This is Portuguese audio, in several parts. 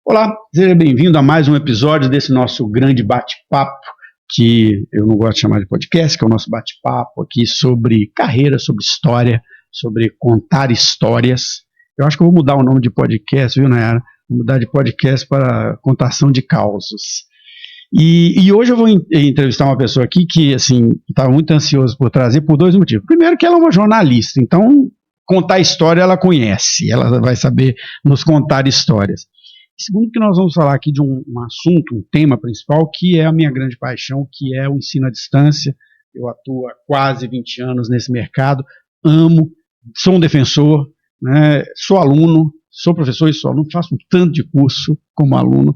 Olá, seja bem-vindo a mais um episódio desse nosso grande bate-papo, que eu não gosto de chamar de podcast, que é o nosso bate-papo aqui sobre carreira, sobre história, sobre contar histórias. Eu acho que eu vou mudar o nome de podcast, viu, Nayara? Vou mudar de podcast para contação de causos. E hoje eu vou entrevistar uma pessoa aqui que, assim, estava muito ansioso por trazer por dois motivos. Primeiro que ela é uma jornalista, então contar história ela conhece, ela vai saber nos contar histórias. Segundo que nós vamos falar aqui de um assunto, um tema principal, que é a minha grande paixão, que é o ensino à distância. Eu atuo há quase 20 anos nesse mercado, amo, sou um defensor, né, sou aluno, sou professor e sou aluno, faço um tanto de curso como aluno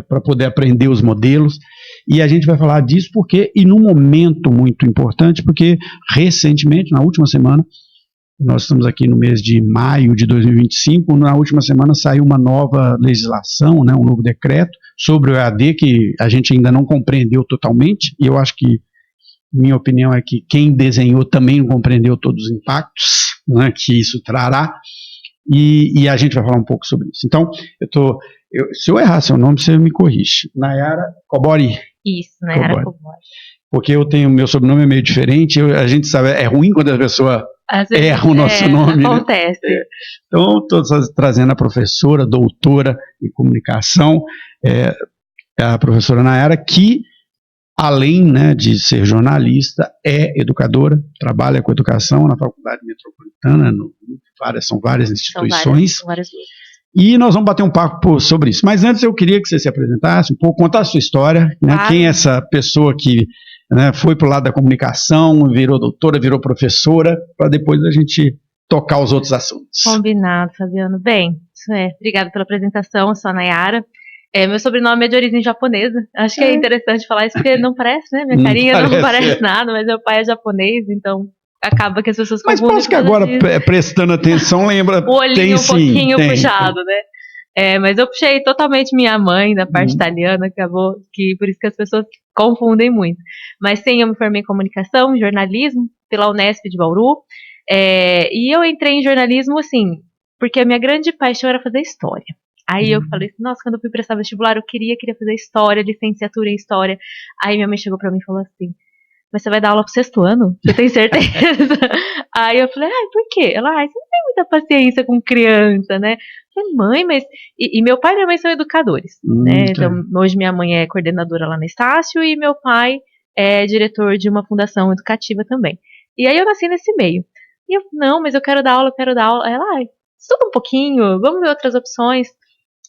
para poder aprender os modelos. E a gente vai falar disso e num momento muito importante, porque recentemente, na última semana, nós estamos aqui no mês de maio de 2025, na última semana saiu uma nova legislação, né, um novo decreto sobre o EAD, que a gente ainda não compreendeu totalmente, e eu acho que, minha opinião é que quem desenhou também não compreendeu todos os impactos, né, que isso trará, e a gente vai falar um pouco sobre isso. Então, se eu errar seu nome, você me corrige. Nayara Cobori. Isso, Nayara Cobori. Porque meu sobrenome é meio diferente, a gente sabe, é ruim quando a pessoa erra o nosso nome. Acontece. Né? Então, estou trazendo a professora, doutora em comunicação, a professora Nayara, que, além, né, de ser jornalista, é educadora, trabalha com educação na Faculdade Metropolitana, são várias instituições. São várias. E nós vamos bater um papo sobre isso. Mas antes eu queria que você se apresentasse um pouco, contar a sua história, né? Claro. Quem é essa pessoa que, né, foi para o lado da comunicação, virou doutora, virou professora, para depois a gente tocar os outros assuntos. Combinado, Fabiano. Bem, obrigada pela apresentação, eu sou a Nayara. Meu sobrenome é de origem japonesa. Acho que é interessante falar isso, porque não parece, né? Minha carinha não parece nada, mas meu pai é japonês, então acaba que as pessoas confundem. Mas posso que agora, prestando atenção, lembra... O olhinho um pouquinho puxado, né? Mas eu puxei totalmente minha mãe, da parte italiana, acabou que por isso que as pessoas confundem muito. Mas sim, eu me formei em comunicação, jornalismo, pela Unesp de Bauru, e eu entrei em jornalismo, assim, porque a minha grande paixão era fazer história. Aí eu falei assim, nossa, quando eu fui prestar vestibular, eu queria fazer história, licenciatura em história. Aí minha mãe chegou pra mim e falou assim, mas você vai dar aula pro 6º ano? Você tem certeza? Aí eu falei, por quê? Ela, você não tem muita paciência com criança, né? Eu falei, mãe, mas... E meu pai e minha mãe são educadores, né? Então, hoje minha mãe é coordenadora lá na Estácio e meu pai é diretor de uma fundação educativa também. E aí eu nasci nesse meio. E eu, não, mas eu quero dar aula. Ela, estuda um pouquinho, vamos ver outras opções.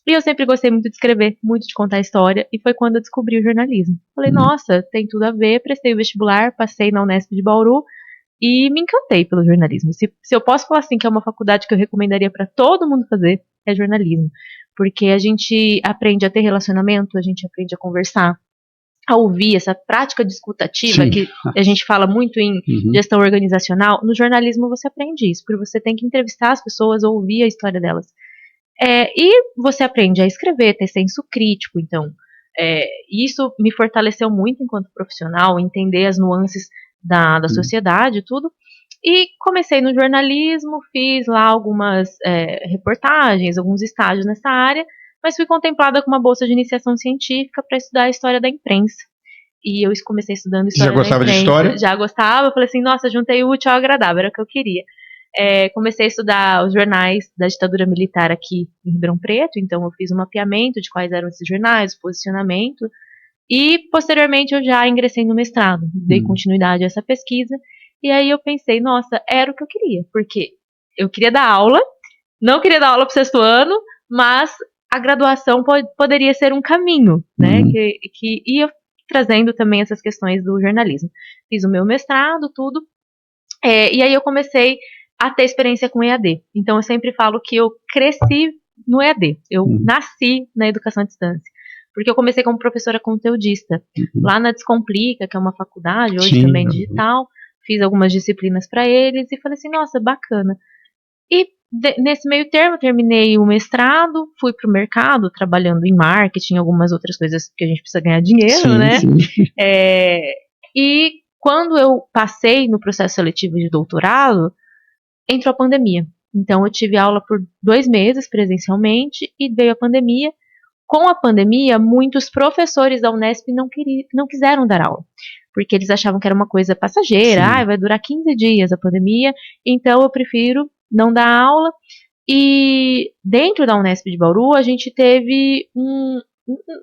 E eu sempre gostei muito de escrever, muito de contar história, e foi quando eu descobri o jornalismo. Falei, nossa, tem tudo a ver, prestei o vestibular, passei na Unesp de Bauru, e me encantei pelo jornalismo. Se eu posso falar assim que é uma faculdade que eu recomendaria para todo mundo fazer, é jornalismo. Porque a gente aprende a ter relacionamento, a gente aprende a conversar, a ouvir, essa prática discutativa, que a gente fala muito em gestão organizacional. No jornalismo você aprende isso, porque você tem que entrevistar as pessoas, ouvir a história delas. E você aprende a escrever, ter senso crítico, então isso me fortaleceu muito enquanto profissional, entender as nuances da sociedade e tudo, e comecei no jornalismo, fiz lá algumas reportagens, alguns estágios nessa área, mas fui contemplada com uma bolsa de iniciação científica para estudar a história da imprensa. E eu comecei estudando história da imprensa. Já gostava de história? Já gostava, falei assim, nossa, juntei o útil ao agradável, era o que eu queria. Comecei a estudar os jornais da ditadura militar aqui em Ribeirão Preto, então eu fiz um mapeamento de quais eram esses jornais, o posicionamento, e posteriormente eu já ingressei no mestrado, dei continuidade a essa pesquisa, e aí eu pensei, nossa, era o que eu queria, porque eu queria dar aula, não queria dar aula para o 6º ano, mas a graduação poderia ser um caminho, né, que ia trazendo também essas questões do jornalismo. Fiz o meu mestrado, tudo, e aí eu comecei a ter experiência com EAD. Então eu sempre falo que eu cresci no EAD. Eu nasci na educação à distância. Porque eu comecei como professora conteudista. Lá na Descomplica, que é uma faculdade, hoje também digital. Fiz algumas disciplinas para eles e falei assim, nossa, bacana. E nesse meio termo, terminei o mestrado, fui para o mercado, trabalhando em marketing, algumas outras coisas que a gente precisa ganhar dinheiro, né? E quando eu passei no processo seletivo de doutorado, entrou a pandemia. Então eu tive aula por 2 meses presencialmente e veio a pandemia. com a pandemia, muitos professores da Unesp não quiseram dar aula, porque eles achavam que era uma coisa passageira, vai durar 15 dias a pandemia, então eu prefiro não dar aula. E dentro da Unesp de Bauru, a gente teve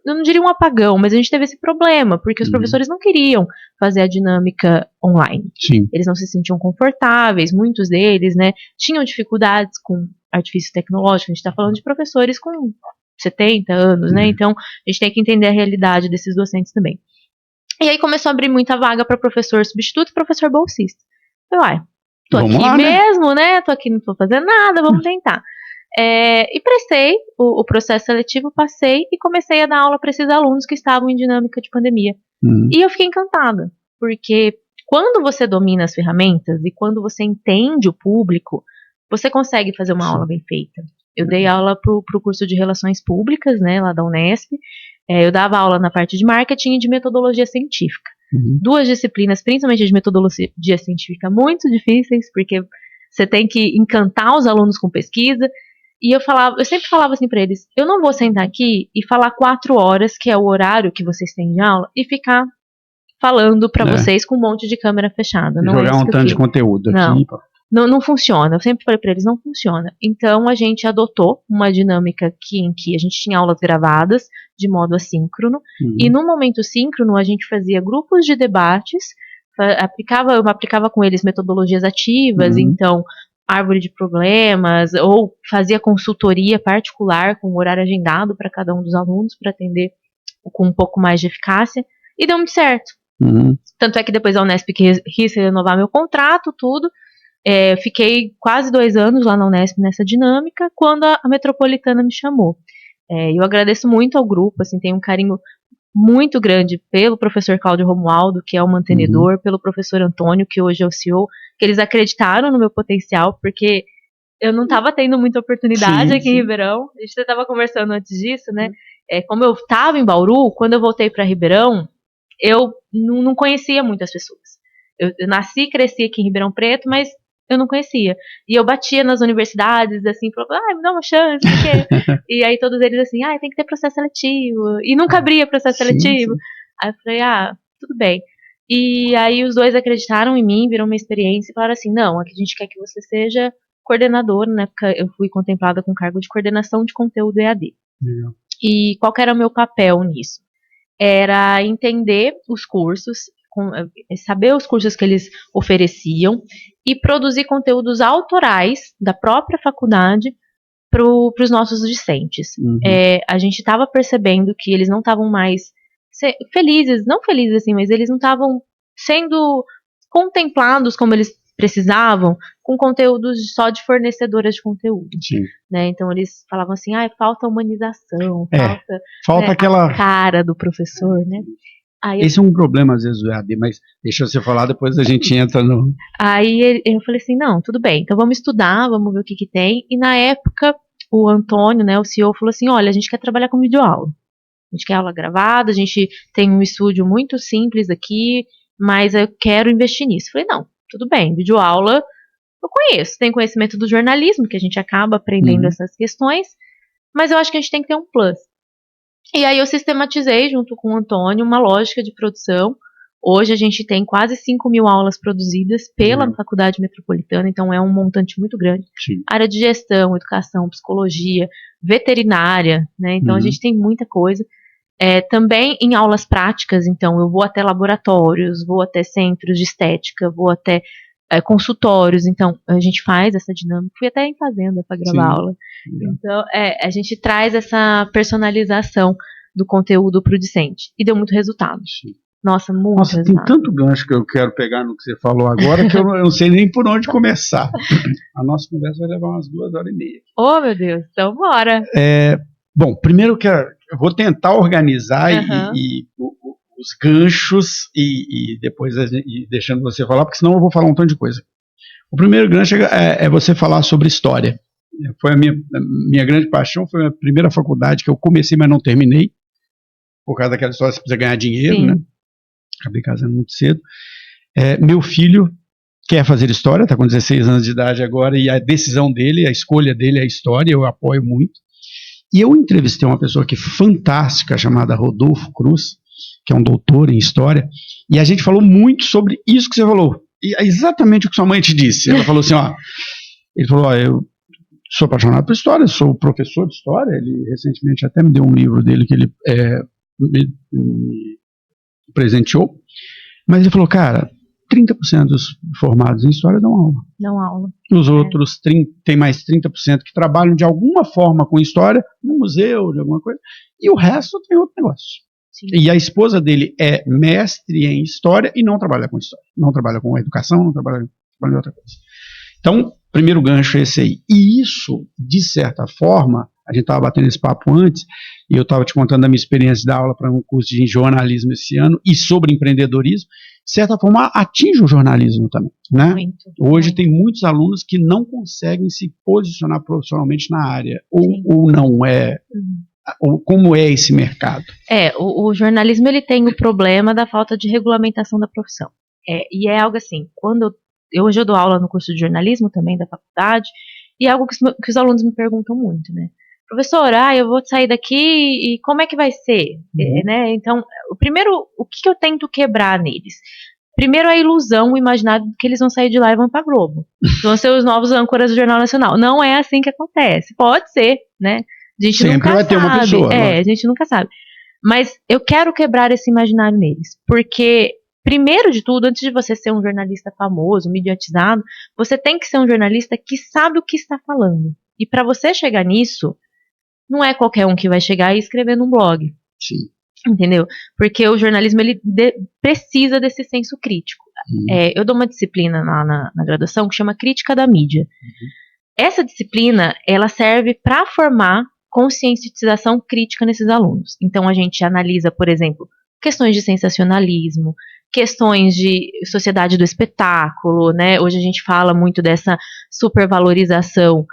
eu não diria um apagão, mas a gente teve esse problema, porque os professores não queriam fazer a dinâmica online. Sim. Eles não se sentiam confortáveis, muitos deles, né, tinham dificuldades com artifício tecnológico. A gente está falando de professores com 70 anos, né, então a gente tem que entender a realidade desses docentes também. E aí começou a abrir muita vaga para professor substituto e professor bolsista. Eu falei, tô Vamos aqui lá, mesmo, né, tô aqui, não tô fazendo nada, vamos tentar. E prestei o processo seletivo, passei e comecei a dar aula para esses alunos que estavam em dinâmica de pandemia. E eu fiquei encantada, porque quando você domina as ferramentas e quando você entende o público, você consegue fazer uma aula bem feita. Eu dei aula pro curso de Relações Públicas, né, lá da Unesp. Eu dava aula na parte de marketing e de metodologia científica. Duas disciplinas, principalmente de metodologia científica, muito difíceis, porque você tem que encantar os alunos com pesquisa. E eu sempre falava assim para eles, eu não vou sentar aqui e falar 4 horas, que é o horário que vocês têm de aula, e ficar falando para vocês com um monte de câmera fechada. Não jogar um tanto de conteúdo aqui. Não funciona. Eu sempre falei para eles, não funciona. Então a gente adotou uma dinâmica em que a gente tinha aulas gravadas de modo assíncrono, e no momento síncrono a gente fazia grupos de debates, eu aplicava com eles metodologias ativas, então árvore de problemas, ou fazia consultoria particular com horário agendado para cada um dos alunos para atender com um pouco mais de eficácia, e deu muito certo. Tanto é que depois a Unesp quis renovar meu contrato, tudo. Fiquei quase 2 anos lá na Unesp nessa dinâmica, quando a Metropolitana me chamou. Eu agradeço muito ao grupo, assim, tenho um carinho muito grande pelo professor Cláudio Romualdo, que é o mantenedor, pelo professor Antônio, que hoje é o CEO, que eles acreditaram no meu potencial, porque eu não estava tendo muita oportunidade aqui em Ribeirão. A gente estava conversando antes disso, né? Como eu estava em Bauru, quando eu voltei para Ribeirão, eu não conhecia muitas pessoas. Eu nasci e cresci aqui em Ribeirão Preto, mas eu não conhecia. E eu batia nas universidades, assim, falava, me dá uma chance, por quê? E aí todos eles assim, tem que ter processo seletivo. E nunca abria processo seletivo. Aí eu falei, tudo bem. E aí os dois acreditaram em mim, viram uma experiência e falaram assim, não, aqui a gente quer que você seja coordenador. Na época eu fui contemplada com cargo de coordenação de conteúdo EAD. E qual que era o meu papel nisso? Era entender os cursos, saber os cursos que eles ofereciam e produzir conteúdos autorais da própria faculdade para os nossos discentes. A gente estava percebendo que eles não estavam mais felizes, não felizes assim, mas eles não estavam sendo contemplados como eles precisavam com conteúdos só de fornecedoras de conteúdo. Né? Então eles falavam assim, falta humanização, falta aquela cara do professor, né? Esse é um problema às vezes do EAD, mas deixa você falar, depois a gente entra no... Aí eu falei assim, não, tudo bem, então vamos estudar, vamos ver o que tem. E na época o Antônio, né, o CEO, falou assim, olha, a gente quer trabalhar com videoaula. A gente quer aula gravada, a gente tem um estúdio muito simples aqui, mas eu quero investir nisso. Eu falei, não, tudo bem, videoaula eu conheço, tem conhecimento do jornalismo, que a gente acaba aprendendo essas questões, mas eu acho que a gente tem que ter um plus. E aí eu sistematizei, junto com o Antônio, uma lógica de produção. Hoje a gente tem quase 5.000 aulas produzidas pela Faculdade Metropolitana, então é um montante muito grande. Área de gestão, educação, psicologia, veterinária, né? Então a gente tem muita coisa. Também em aulas práticas, então eu vou até laboratórios, vou até centros de estética, vou até consultórios, então a gente faz essa dinâmica. Fui até em fazenda para gravar aula. Então a gente traz essa personalização do conteúdo para o discente e deu muito resultado. Nossa, muito resultado. Tem tanto gancho que eu quero pegar no que você falou agora que eu não sei nem por onde começar. A nossa conversa vai levar umas 2h30. Oh, meu Deus, então bora. Bom, primeiro eu vou tentar organizar os ganchos e depois deixando você falar, porque senão eu vou falar um tanto de coisa. O primeiro gancho é você falar sobre história. Foi a minha grande paixão, foi a primeira faculdade que eu comecei, mas não terminei, por causa daquela história, você precisa ganhar dinheiro, né? Acabei casando muito cedo. Meu filho quer fazer história, está com 16 anos de idade agora, e a decisão dele, a escolha dele é a história, eu apoio muito. E eu entrevistei uma pessoa que fantástica, chamada Rodolfo Cruz, que é um doutor em história, e a gente falou muito sobre isso que você falou. E é exatamente o que sua mãe te disse. Ela falou assim, ele falou, eu sou apaixonado por história, sou professor de história, ele recentemente até me deu um livro dele que ele me presenteou, mas ele falou, cara, 30% dos formados em história dão aula. Dão aula. Os outros, tem mais 30% que trabalham de alguma forma com história, no museu, de alguma coisa, e o resto tem outro negócio. Sim. E a esposa dele é mestre em história e não trabalha com história, não trabalha com educação, não trabalha com outra coisa. Então, primeiro gancho é esse aí. E isso, de certa forma, a gente estava batendo esse papo antes, e eu estava te contando da minha experiência de dar aula para um curso de jornalismo esse ano, e sobre empreendedorismo, de certa forma, atinge o jornalismo também. Né? Hoje tem muitos alunos que não conseguem se posicionar profissionalmente na área, ou não é... Ou como é esse mercado? O jornalismo ele tem o problema da falta de regulamentação da profissão. E é algo assim, hoje eu dou aula no curso de jornalismo também da faculdade, e é algo que os alunos me perguntam muito, né? Professor, eu vou sair daqui e como é que vai ser? Né? Então, o que eu tento quebrar neles? Primeiro, a ilusão, o imaginário de que eles vão sair de lá e vão para Globo. Vão ser os novos âncoras do Jornal Nacional. Não é assim que acontece. Pode ser, né? A gente sempre nunca vai sabe. ter uma pessoa. A gente nunca sabe. Mas eu quero quebrar esse imaginário neles. Porque, primeiro de tudo, antes de você ser um jornalista famoso, mediatizado, você tem que ser um jornalista que sabe o que está falando. E para você chegar nisso, não é qualquer um que vai chegar e escrever num blog. Sim. Entendeu? Porque o jornalismo ele precisa desse senso crítico. Eu dou uma disciplina lá na graduação que chama Crítica da Mídia. Essa disciplina, ela serve para formar conscientização crítica nesses alunos. Então a gente analisa, por exemplo, questões de sensacionalismo, questões de sociedade do espetáculo, né? Hoje a gente fala muito dessa supervalorização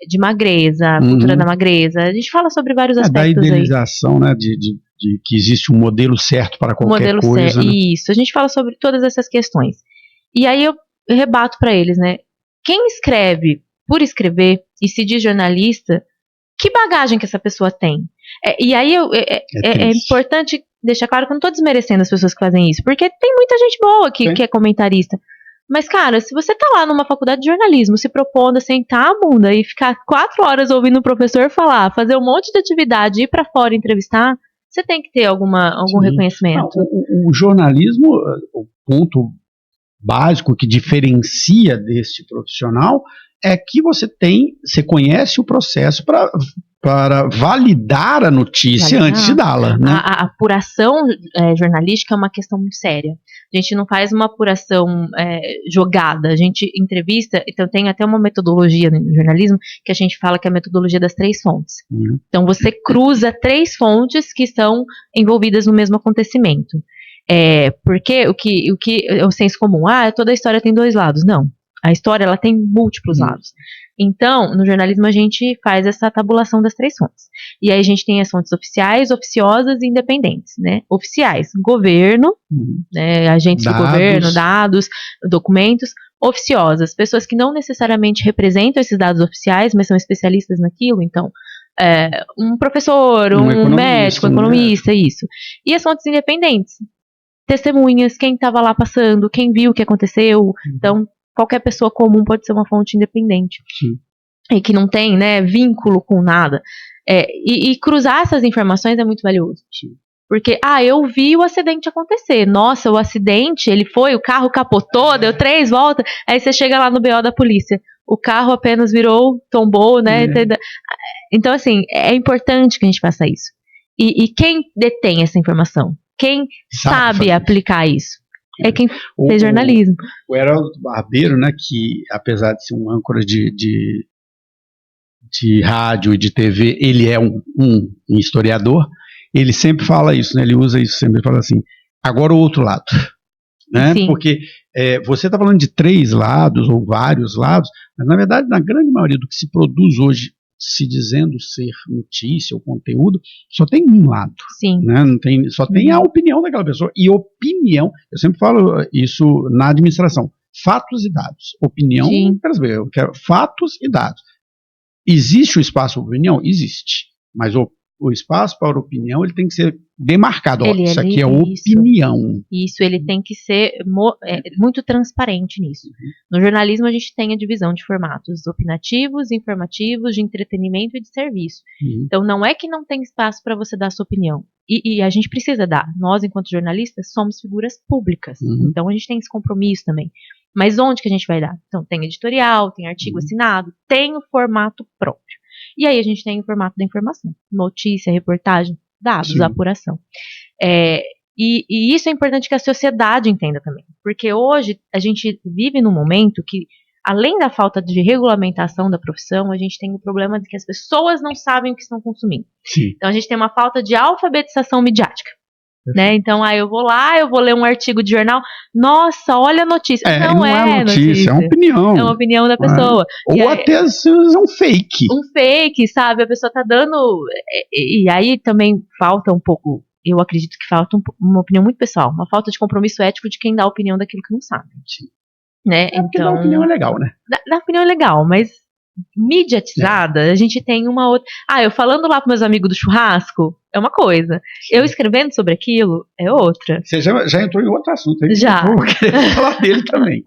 de magreza, cultura da magreza. A gente fala sobre vários aspectos da idealização, né? De que existe um modelo certo para qualquer coisa. Né? Isso, a gente fala sobre todas essas questões. E aí eu rebato para eles, né? Quem escreve por escrever e se diz jornalista, que bagagem que essa pessoa tem? E aí é importante deixar claro que eu não estou desmerecendo as pessoas que fazem isso, porque tem muita gente boa que é comentarista. Mas, cara, se você tá lá numa faculdade de jornalismo se propondo a sentar a bunda e ficar 4 horas ouvindo o professor falar, fazer um monte de atividade, ir para fora entrevistar, você tem que ter algum reconhecimento. Não, o jornalismo, o ponto básico que diferencia desse profissional é que você conhece o processo para validar a notícia antes de dá-la. Né? A apuração jornalística é uma questão muito séria. A gente não faz uma apuração jogada, a gente entrevista, então tem até uma metodologia no jornalismo que a gente fala que é a metodologia das 3 fontes. Então você cruza 3 fontes que estão envolvidas no mesmo acontecimento. Porque o que é o senso comum, toda a história tem 2 lados. Não. A história ela tem múltiplos lados. Então, no jornalismo a gente faz essa tabulação das 3 fontes. E aí a gente tem as fontes oficiais, oficiosas e independentes, né? Oficiais, governo, né, agentes do governo, dados, documentos. Oficiosas, pessoas que não necessariamente representam esses dados oficiais, mas são especialistas naquilo, então um professor, um médico, um economista, isso. E as fontes independentes, testemunhas, quem estava lá passando, quem viu o que aconteceu, então qualquer pessoa comum pode ser uma fonte independente. E que não tem, né, vínculo com nada. E cruzar essas informações é muito valioso. Porque, eu vi o acidente acontecer. Nossa, o acidente, o carro capotou, deu 3 voltas, aí você chega lá no BO da polícia. O carro apenas virou, tombou, né? Então, assim, é importante que a gente faça isso. E quem detém essa informação? Quem sabe aplicar isso? É quem fez jornalismo. O Heraldo Barbeiro, né, que apesar de ser um âncora de rádio e de TV, ele é um historiador, ele sempre fala isso, né, ele usa isso sempre, ele fala assim, agora o outro lado. Né, porque você está falando de 3 lados ou vários lados, mas na verdade, na grande maioria do que se produz hoje, se dizendo ser notícia ou conteúdo, só tem um lado. Né? Só tem a opinião daquela pessoa. E opinião, eu sempre falo isso na administração, fatos e dados. Opinião, eu quero fatos e dados. Existe o espaço para opinião? Existe. Mas o espaço para opinião ele tem que ser demarcado. Isso aqui é opinião. Isso, ele tem que ser muito transparente nisso. No jornalismo a gente tem a divisão de formatos opinativos, informativos, de entretenimento e de serviço. Então não é que não tem espaço para você dar a sua opinião. E a gente precisa dar. Nós, enquanto jornalistas, somos figuras públicas. Então a gente tem esse compromisso também. Mas onde que a gente vai dar? Então tem editorial, tem artigo assinado, tem o formato próprio. E aí a gente tem o formato da informação. Notícia, reportagem, dados, apuração. E isso é importante que a sociedade entenda também. Porque hoje a gente vive num momento que, além da falta de regulamentação da profissão, a gente tem o problema de que as pessoas não sabem o que estão consumindo. Sim. Então a gente tem uma falta de alfabetização midiática. Né? Então, eu vou lá, eu vou ler um artigo de jornal. Nossa, olha a notícia. Não é notícia, é uma opinião. É uma opinião da pessoa. Ou até às vezes um fake. Um fake, sabe? A pessoa tá dando. E aí também falta um pouco. Eu acredito que falta uma opinião muito pessoal. Uma falta de compromisso ético de quem dá opinião daquilo que não sabe. Sim. Né? Porque dar opinião é legal, né? Dar opinião é legal, mas mediatizada, a gente tem uma outra. Eu falando lá para meus amigos do churrasco é uma coisa. Eu escrevendo sobre aquilo é outra. Você já entrou em outro assunto. Já. Eu vou querer falar dele também.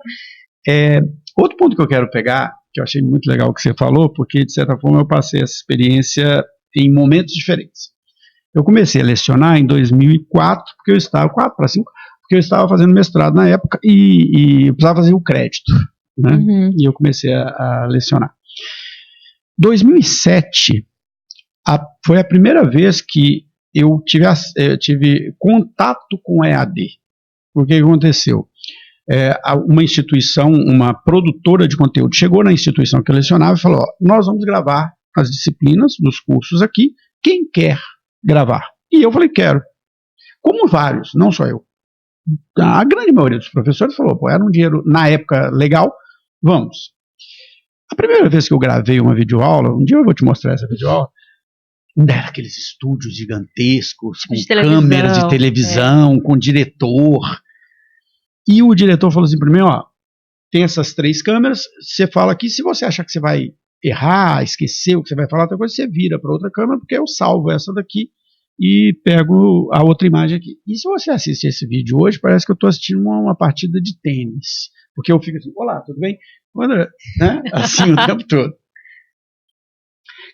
Outro ponto que eu quero pegar, que eu achei muito legal que você falou, porque de certa forma eu passei essa experiência em momentos diferentes. Eu comecei a lecionar em 2004, porque eu estava 4 para 5, porque eu estava fazendo mestrado na época e eu precisava fazer o crédito, né? E eu comecei a lecionar. 2007 foi a primeira vez que eu tive contato com EAD. O que aconteceu? Uma instituição, uma produtora de conteúdo, chegou na instituição que eu lecionava e falou: nós vamos gravar as disciplinas dos cursos aqui, quem quer gravar? E eu falei: quero. Como vários, não só eu. A grande maioria dos professores falou: era um dinheiro, na época, legal, vamos. A primeira vez que eu gravei uma videoaula, um dia eu vou te mostrar essa videoaula, era aqueles estúdios gigantescos, com câmeras de televisão, com diretor. E o diretor falou assim para mim: tem essas 3 câmeras, você fala aqui, se você achar que você vai errar, esquecer o que você vai falar, outra coisa, você vira para outra câmera, porque eu salvo essa daqui e pego a outra imagem aqui. E se você assiste esse vídeo hoje, parece que eu estou assistindo uma partida de tênis, porque eu fico assim: olá, tudo bem? Né? Assim o tempo todo.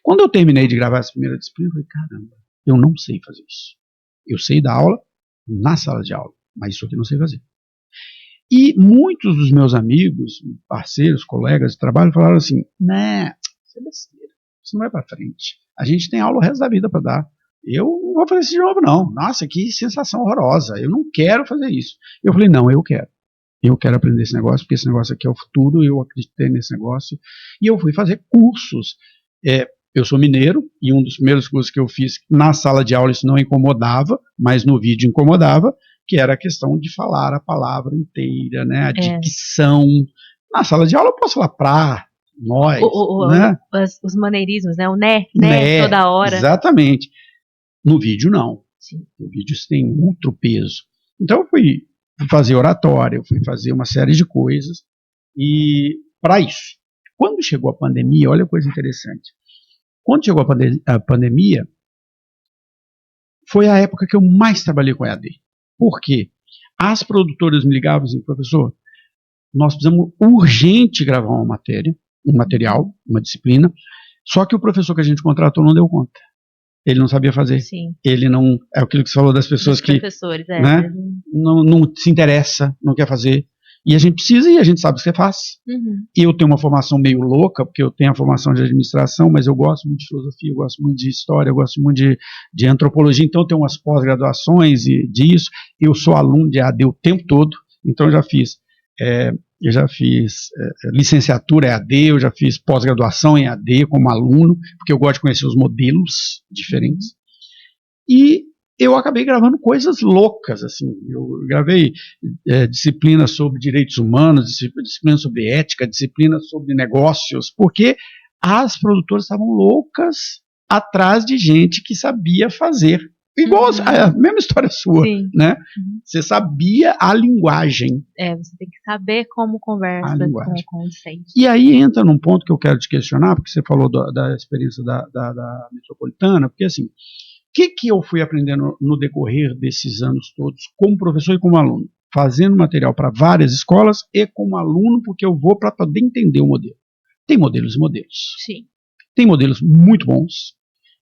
Quando eu terminei de gravar essa primeira disciplina, eu falei: caramba, eu não sei fazer isso. Eu sei dar aula na sala de aula, mas isso aqui eu não sei fazer. E muitos dos meus amigos, parceiros, colegas de trabalho falaram assim: né, isso é besteira, isso não vai para frente. A gente tem aula o resto da vida para dar. Eu não vou fazer isso de novo, não. Nossa, que sensação horrorosa. Eu não quero fazer isso. Eu falei: não, eu quero. Eu quero aprender esse negócio, porque esse negócio aqui é o futuro, eu acreditei nesse negócio. E eu fui fazer cursos. Eu sou mineiro, e um dos primeiros cursos que eu fiz na sala de aula, isso não incomodava, mas no vídeo incomodava, que era a questão de falar a palavra inteira, né, a dicção. Na sala de aula eu posso falar pra, nós, né? Os maneirismos, né, o né, toda hora. Exatamente. No vídeo não. Sim. No vídeo isso tem outro peso. Então eu fui fazer oratória, eu fui fazer uma série de coisas, e para isso, quando chegou a pandemia, olha que coisa interessante. Quando chegou a pandemia, foi a época que eu mais trabalhei com EAD. Por quê? As produtoras me ligavam assim: professor, nós precisamos urgente gravar uma matéria, um material, uma disciplina, só que o professor que a gente contratou não deu conta. Ele não sabia fazer. Sim. Ele não... É aquilo que você falou das pessoas que... Professores, né, não se interessa, não quer fazer. E a gente precisa, e a gente sabe o que você faz. Eu tenho uma formação meio louca, porque eu tenho a formação de administração, mas eu gosto muito de filosofia, eu gosto muito de história, eu gosto muito de antropologia, então eu tenho umas pós-graduações disso. Eu sou aluno de EAD o tempo todo, então eu já fiz licenciatura EAD, eu já fiz pós-graduação em EAD como aluno, porque eu gosto de conhecer os modelos diferentes. E eu acabei gravando coisas loucas, assim. Eu gravei disciplinas sobre direitos humanos, disciplinas sobre ética, disciplinas sobre negócios, porque as produtoras estavam loucas atrás de gente que sabia fazer igual a mesma história sua, Sim. né? Você sabia a linguagem. Você tem que saber como conversa com o discente. E aí entra num ponto que eu quero te questionar, porque você falou da experiência da Metropolitana, porque assim, o que eu fui aprendendo no decorrer desses anos todos, como professor e como aluno? Fazendo material para várias escolas e como aluno, porque eu vou para poder entender o modelo. Tem modelos e modelos. Sim. Tem modelos muito bons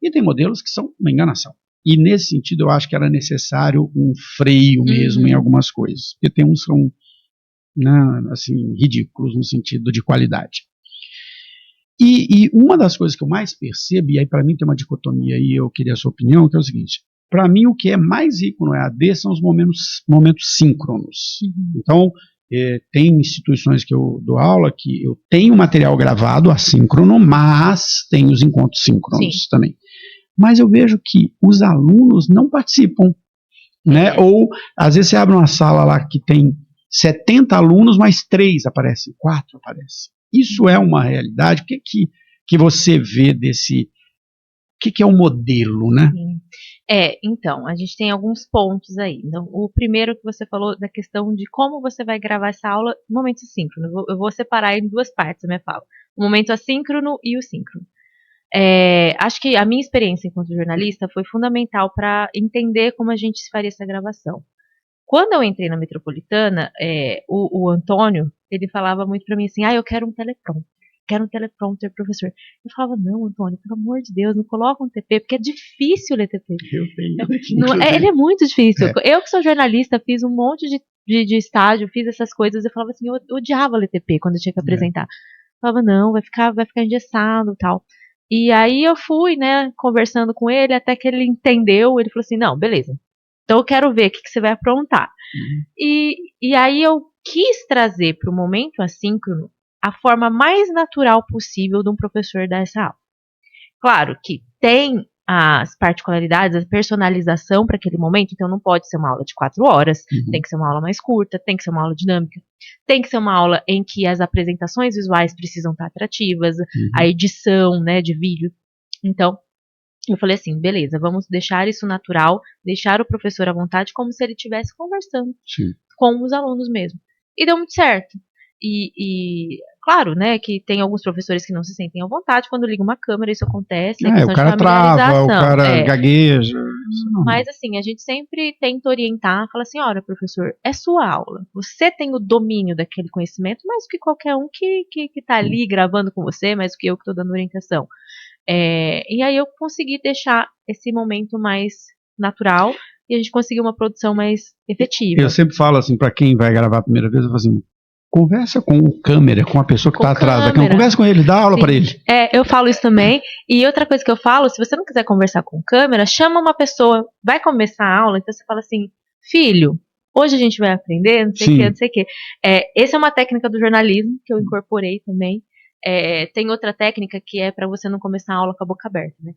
e tem modelos que são uma enganação. E nesse sentido eu acho que era necessário um freio mesmo em algumas coisas. Porque tem uns que são, né, assim, ridículos no sentido de qualidade. E uma das coisas que eu mais percebo, e aí para mim tem uma dicotomia aí, eu queria a sua opinião, que é o seguinte: para mim o que é mais rico no EAD são os momentos síncronos. Então, tem instituições que eu dou aula que eu tenho material gravado assíncrono, mas tem os encontros síncronos também. Mas eu vejo que os alunos não participam, né? Ou às vezes você abre uma sala lá que tem 70 alunos, mas 3 aparecem, 4 aparecem. Isso é uma realidade. O que você vê desse... O que é um modelo, né? Então, a gente tem alguns pontos aí. Então, o primeiro que você falou da questão de como você vai gravar essa aula no momento síncrono. Eu vou separar em 2 partes a minha fala. O momento assíncrono e o síncrono. Acho que a minha experiência enquanto jornalista foi fundamental para entender como a gente faria essa gravação. Quando eu entrei na Metropolitana, o Antônio, ele falava muito para mim assim, eu quero um teleprompter, professor. Eu falava, não, Antônio, pelo amor de Deus, não coloca um TP, porque é difícil ler TP. Ele é muito difícil. Eu que sou jornalista, fiz um monte de estágio, fiz essas coisas, eu falava assim, eu odiava ler TP quando eu tinha que apresentar. Eu falava, não, vai ficar engessado e tal. E aí eu fui, né, conversando com ele, até que ele entendeu, ele falou assim, não, beleza. Então eu quero ver o que você vai aprontar. E aí eu quis trazer para o momento assíncrono a forma mais natural possível de um professor dar essa aula. Claro que tem as particularidades, a personalização para aquele momento, então não pode ser uma aula de 4 horas, tem que ser uma aula mais curta, tem que ser uma aula dinâmica, tem que ser uma aula em que as apresentações visuais precisam estar atrativas, a edição, né, de vídeo. Então, eu falei assim, beleza, vamos deixar isso natural, deixar o professor à vontade, como se ele estivesse conversando com os alunos mesmo. E deu muito certo. E claro, né, que tem alguns professores que não se sentem à vontade quando ligam uma câmera, isso acontece, é questão o cara de familiarização. Trava, o cara gagueja. Mas assim, a gente sempre tenta orientar, fala assim, olha, professor, é sua aula, você tem o domínio daquele conhecimento, mais do que qualquer um que tá ali gravando com você, mais do que eu que estou dando orientação. E aí eu consegui deixar esse momento mais natural e a gente conseguiu uma produção mais efetiva. Eu sempre falo assim, para quem vai gravar a primeira vez, eu falo assim, conversa com o câmera, com a pessoa que está atrás da câmera, conversa com ele, dá aula para ele. Eu falo isso também. E outra coisa que eu falo, se você não quiser conversar com câmera, chama uma pessoa, vai começar a aula, então você fala assim, filho, hoje a gente vai aprender, não sei o que, não sei o que. Essa é uma técnica do jornalismo que eu incorporei também. Tem outra técnica que é para você não começar a aula com a boca aberta, né?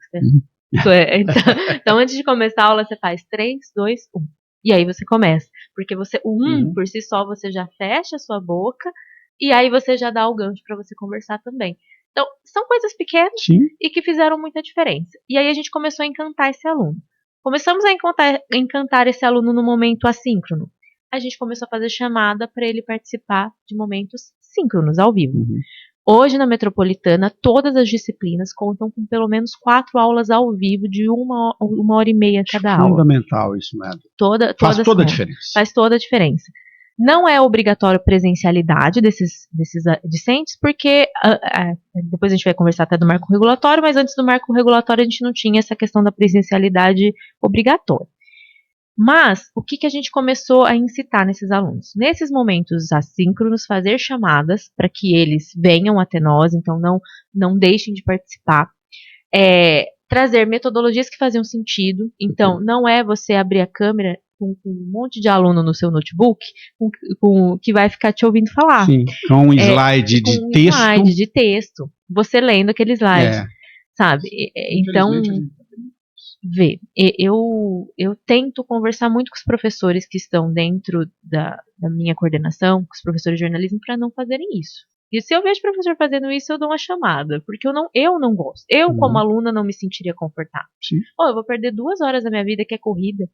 Então, antes de começar a aula, você faz 3, 2, 1. E aí você começa. Porque por si só, você já fecha a sua boca e aí você já dá o gancho para você conversar também. Então, são coisas pequenas e que fizeram muita diferença. E aí a gente começou a encantar esse aluno. Começamos a encantar esse aluno no momento assíncrono. A gente começou a fazer chamada para ele participar de momentos síncronos, ao vivo. Hoje, na Metropolitana, todas as disciplinas contam com pelo menos 4 aulas ao vivo de 1h30 cada aula. Fundamental isso, né? Faz toda a diferença. Faz toda a diferença. Não é obrigatório presencialidade desses discentes, porque depois a gente vai conversar até do marco regulatório, mas antes do marco regulatório a gente não tinha essa questão da presencialidade obrigatória. Mas, o que a gente começou a incitar nesses alunos? Nesses momentos assíncronos, fazer chamadas para que eles venham até nós, então não deixem de participar. Trazer metodologias que faziam sentido, então não é você abrir a câmera com um monte de aluno no seu notebook que vai ficar te ouvindo falar. Sim, com um slide de texto. Um slide de texto, você lendo aquele slide, sabe? Então... Eu tento conversar muito com os professores que estão dentro da minha coordenação, com os professores de jornalismo, para não fazerem isso. E se eu vejo o professor fazendo isso, eu dou uma chamada, porque eu não gosto. Eu, como aluna, não me sentiria confortável. Eu vou perder 2 horas da minha vida que é corrida.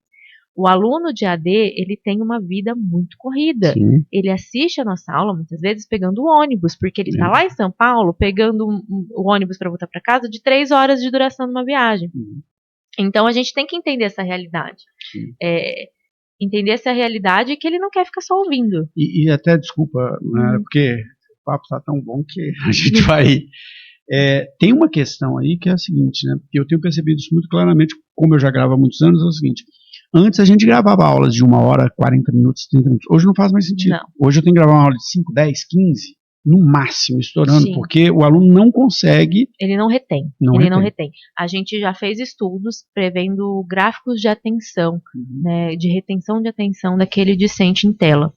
O aluno de AD, ele tem uma vida muito corrida. Sim. Ele assiste a nossa aula, muitas vezes, pegando o ônibus, porque ele está lá em São Paulo, pegando o ônibus para voltar para casa de 3 horas de duração numa viagem. Então, a gente tem que entender essa realidade. Entender essa realidade que ele não quer ficar só ouvindo. E até, desculpa, né, porque o papo está tão bom que a gente vai... tem uma questão aí que é a seguinte, né? Eu tenho percebido isso muito claramente, como eu já gravo há muitos anos, é o seguinte: antes a gente gravava aulas de 1 hora, 40 minutos, 30 minutos. Hoje não faz mais sentido. Não. Hoje eu tenho que gravar uma aula de 5, 10, 15, no máximo, estourando, Sim. porque o aluno não consegue... Ele não retém. Não retém. A gente já fez estudos prevendo gráficos de atenção, né, de retenção de atenção daquele discente em tela.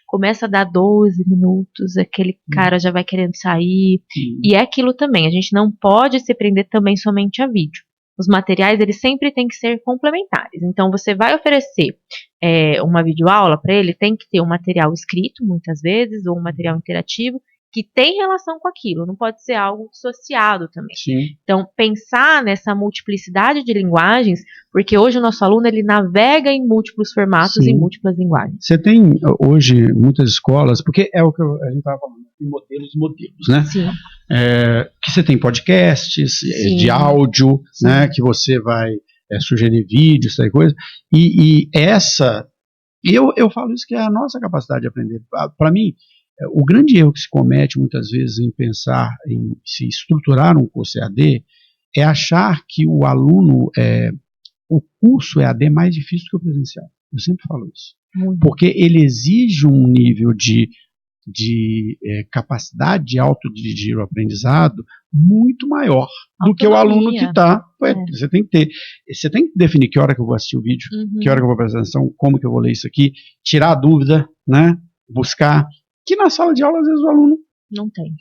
Começa a dar 12 minutos, aquele cara já vai querendo sair. E é aquilo também, a gente não pode se prender também somente a vídeo. Os materiais, eles sempre têm que ser complementares. Então, você vai oferecer uma videoaula para ele, tem que ter um material escrito, muitas vezes, ou um material interativo, que tem relação com aquilo, não pode ser algo dissociado também. Sim. Então, pensar nessa multiplicidade de linguagens, porque hoje o nosso aluno, ele navega em múltiplos formatos e múltiplas linguagens. Você tem hoje muitas escolas, porque é o que a gente estava falando, tem modelos, né? Sim. Que você tem podcasts de áudio, né? Que você vai sugerir vídeos, tal coisa. E eu falo isso que é a nossa capacidade de aprender. Para mim, o grande erro que se comete muitas vezes em pensar em se estruturar um curso EAD é achar que o aluno, o curso EAD é mais difícil que o presencial. Eu sempre falo isso. Porque ele exige um nível de capacidade de autodirigir o aprendizado muito maior do que o aluno que está. Você tem que definir que hora que eu vou assistir o vídeo, que hora que eu vou prestar atenção, como que eu vou ler isso aqui, tirar a dúvida, né? Buscar. Que na sala de aula, às vezes, o aluno não tem.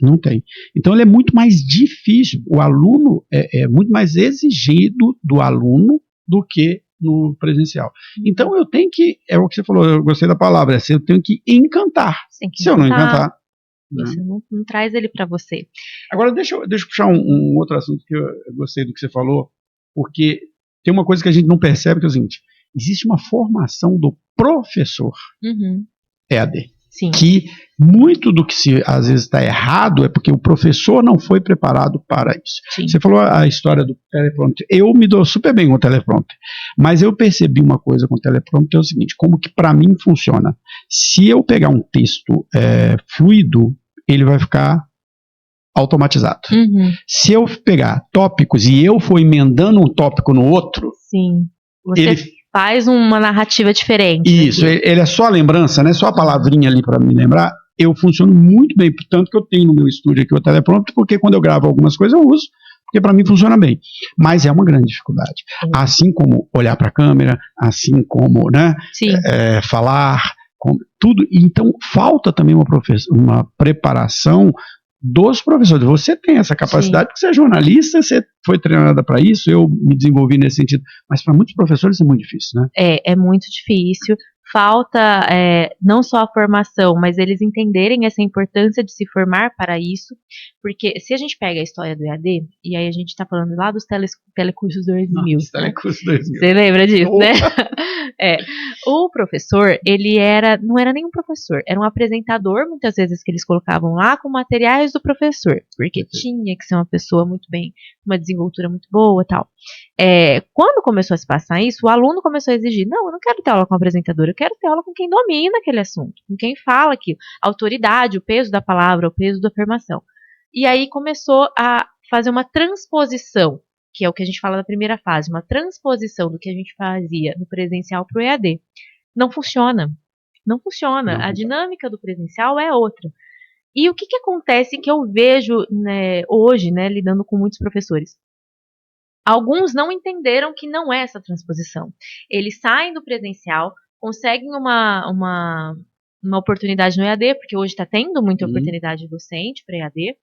Então, ele é muito mais difícil. O aluno é muito mais exigido do aluno do que no presencial. Então, eu tenho que, é o que você falou, eu gostei da palavra, eu tenho que encantar. Se eu não encantar... Você não traz ele para você. Agora, deixa eu puxar um outro assunto que eu gostei do que você falou, porque tem uma coisa que a gente não percebe, que é o seguinte: existe uma formação do professor EAD. Sim. Que muito do que às vezes está errado é porque o professor não foi preparado para isso. Sim. Você falou a história do teleprompter. Eu me dou super bem com o teleprompter, mas eu percebi uma coisa com o teleprompter, é o seguinte: como que para mim funciona. Se eu pegar um texto fluido, ele vai ficar automatizado. Se eu pegar tópicos e eu for emendando um tópico no outro, você faz uma narrativa diferente. Isso, ele é só a lembrança, né? Só a palavrinha ali para me lembrar. Eu funciono muito bem, portanto que eu tenho no meu estúdio aqui o teleprompter, porque quando eu gravo algumas coisas eu uso, porque para mim funciona bem. Mas é uma grande dificuldade. Assim como olhar para a câmera, assim como, né, falar, tudo. Então falta também uma preparação dos professores. Você tem essa capacidade, porque você é jornalista, você foi treinada para isso, eu me desenvolvi nesse sentido, mas para muitos professores é muito difícil, né? É muito difícil. Falta não só a formação, mas eles entenderem essa importância de se formar para isso, porque se a gente pega a história do EAD, e aí a gente está falando lá dos telecursos 2000. Nossa, telecursos 2000. Você lembra disso, né? O professor, ele não era nenhum professor, era um apresentador, muitas vezes, que eles colocavam lá com materiais do professor, porque tinha que ser uma pessoa muito bem, uma desenvoltura muito boa e tal. Quando começou a se passar isso, o aluno começou a exigir: não, eu não quero ter aula com o apresentador, eu quero ter aula com quem domina aquele assunto, com quem fala aquilo, a autoridade, o peso da palavra, o peso da afirmação. E aí começou a fazer uma transposição, que é o que a gente fala da primeira fase, uma transposição do que a gente fazia no presencial para o EAD. Não funciona. Não funciona. A dinâmica do presencial é outra. E o que acontece que eu vejo, né, hoje, né, lidando com muitos professores? Alguns não entenderam que não é essa transposição. Eles saem do presencial, conseguem uma oportunidade no EAD, porque hoje está tendo muita oportunidade docente para EAD,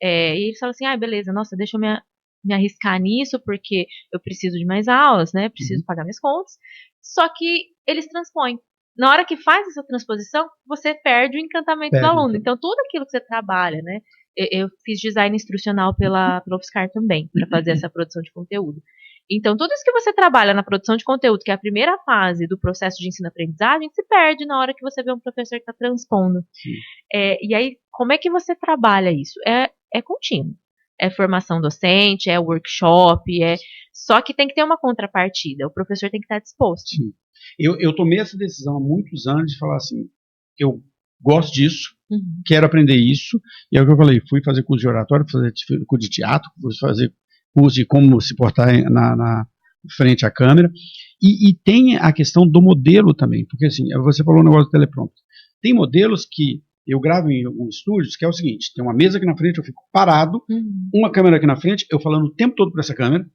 e eles falam assim: beleza, nossa, deixa eu me arriscar nisso, porque eu preciso de mais aulas, né? Preciso pagar minhas contas. Só que eles transpõem. na hora que faz essa transposição, você perde o encantamento do aluno. Então, tudo aquilo que você trabalha, né? Eu fiz design instrucional pela UFSCar também, para fazer essa produção de conteúdo. Então, tudo isso que você trabalha na produção de conteúdo, que é a primeira fase do processo de ensino-aprendizagem, se perde na hora que você vê um professor que está transpondo. E aí, como é que você trabalha isso? É contínuo. É formação docente, é workshop, só que tem que ter uma contrapartida. O professor tem que estar disposto. Sim. Eu tomei essa decisão há muitos anos de falar assim, eu gosto disso, quero aprender isso, e é o que eu falei, fui fazer curso de oratório, fui fazer curso de teatro, fui fazer curso de como se portar na frente à câmera, e tem a questão do modelo também, porque assim, você falou um negócio do teleprompter. Tem modelos que eu gravo em alguns estúdios, que é o seguinte, tem uma mesa aqui na frente, eu fico parado, uma câmera aqui na frente, eu falando o tempo todo para essa câmera,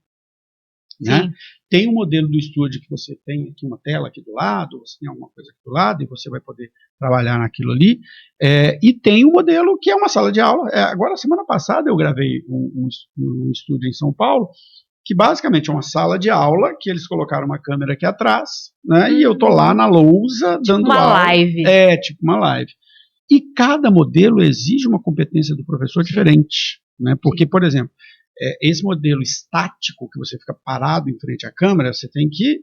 né? Tem um modelo do estúdio que você tem aqui uma tela aqui do lado, você tem alguma coisa aqui do lado, e você vai poder trabalhar naquilo ali, e tem um modelo que é uma sala de aula. Agora, semana passada, eu gravei um estúdio em São Paulo, que basicamente é uma sala de aula, que eles colocaram uma câmera aqui atrás, né? E eu tô lá na lousa dando uma aula. Live. Tipo uma live. E cada modelo exige uma competência do professor diferente, né? Porque, por exemplo, esse modelo estático, que você fica parado em frente à câmera, você tem que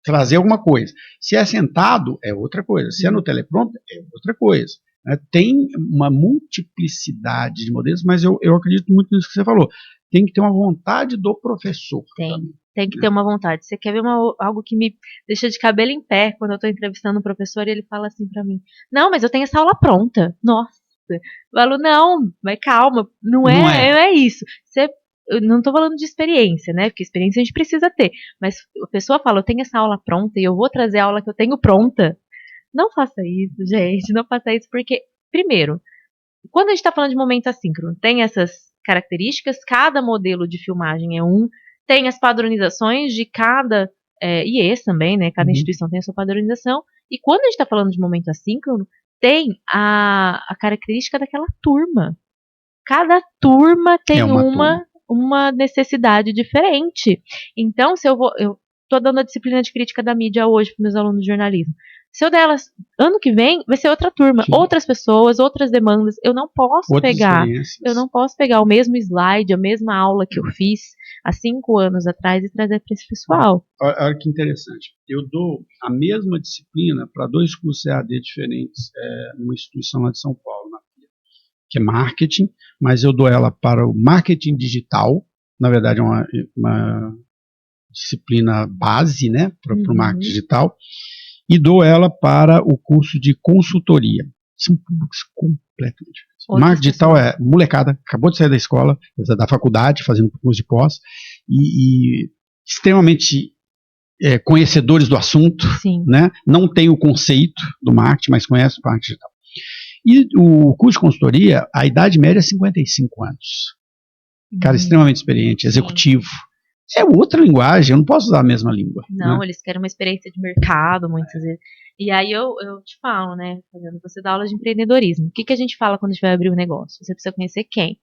trazer alguma coisa. Se é sentado, é outra coisa. Se é no teleprompter, é outra coisa. Né? Tem uma multiplicidade de modelos, mas eu acredito muito nisso que você falou. Tem que ter uma vontade do professor. Tem que ter uma vontade. Você quer ver algo que me deixa de cabelo em pé quando eu estou entrevistando um professor e ele fala assim para mim: não, mas eu tenho essa aula pronta. Nossa. Eu falo, não, mas calma, não é isso. Eu não estou falando de experiência, né? Porque experiência a gente precisa ter. Mas a pessoa fala, eu tenho essa aula pronta e eu vou trazer a aula que eu tenho pronta. Não faça isso, gente. Não faça isso, porque, primeiro, quando a gente está falando de momento assíncrono, tem essas características, cada modelo de filmagem é tem as padronizações de cada IES também, né? Cada instituição tem a sua padronização. E quando a gente está falando de momento assíncrono, tem a característica daquela turma. Cada turma tem uma necessidade diferente. Então, se eu estou dando a disciplina de crítica da mídia hoje para meus alunos de jornalismo. Se eu delas, ano que vem, vai ser outra turma, outras pessoas, outras demandas. Eu não posso pegar o mesmo slide, a mesma aula que eu fiz há 5 anos atrás e trazer para esse pessoal. Olha que interessante. Eu dou a mesma disciplina para 2 cursos EAD diferentes numa instituição lá de São Paulo, que é marketing, mas eu dou ela para o marketing digital. Na verdade, é uma disciplina base, né, para o marketing digital. E dou ela para o curso de consultoria. São públicos completamente diferentes. O marketing digital é molecada, acabou de sair da escola, da faculdade, fazendo curso de pós, e extremamente conhecedores do assunto, né? Não tem o conceito do marketing, mas conhece o marketing digital. E o curso de consultoria, a idade média é 55 anos. Cara extremamente experiente, executivo. É outra linguagem, eu não posso usar a mesma língua. Não, né? Eles querem uma experiência de mercado, muitas vezes. E aí eu te falo, né, você dá aula de empreendedorismo. O que a gente fala quando a gente vai abrir um negócio? Você precisa conhecer quem?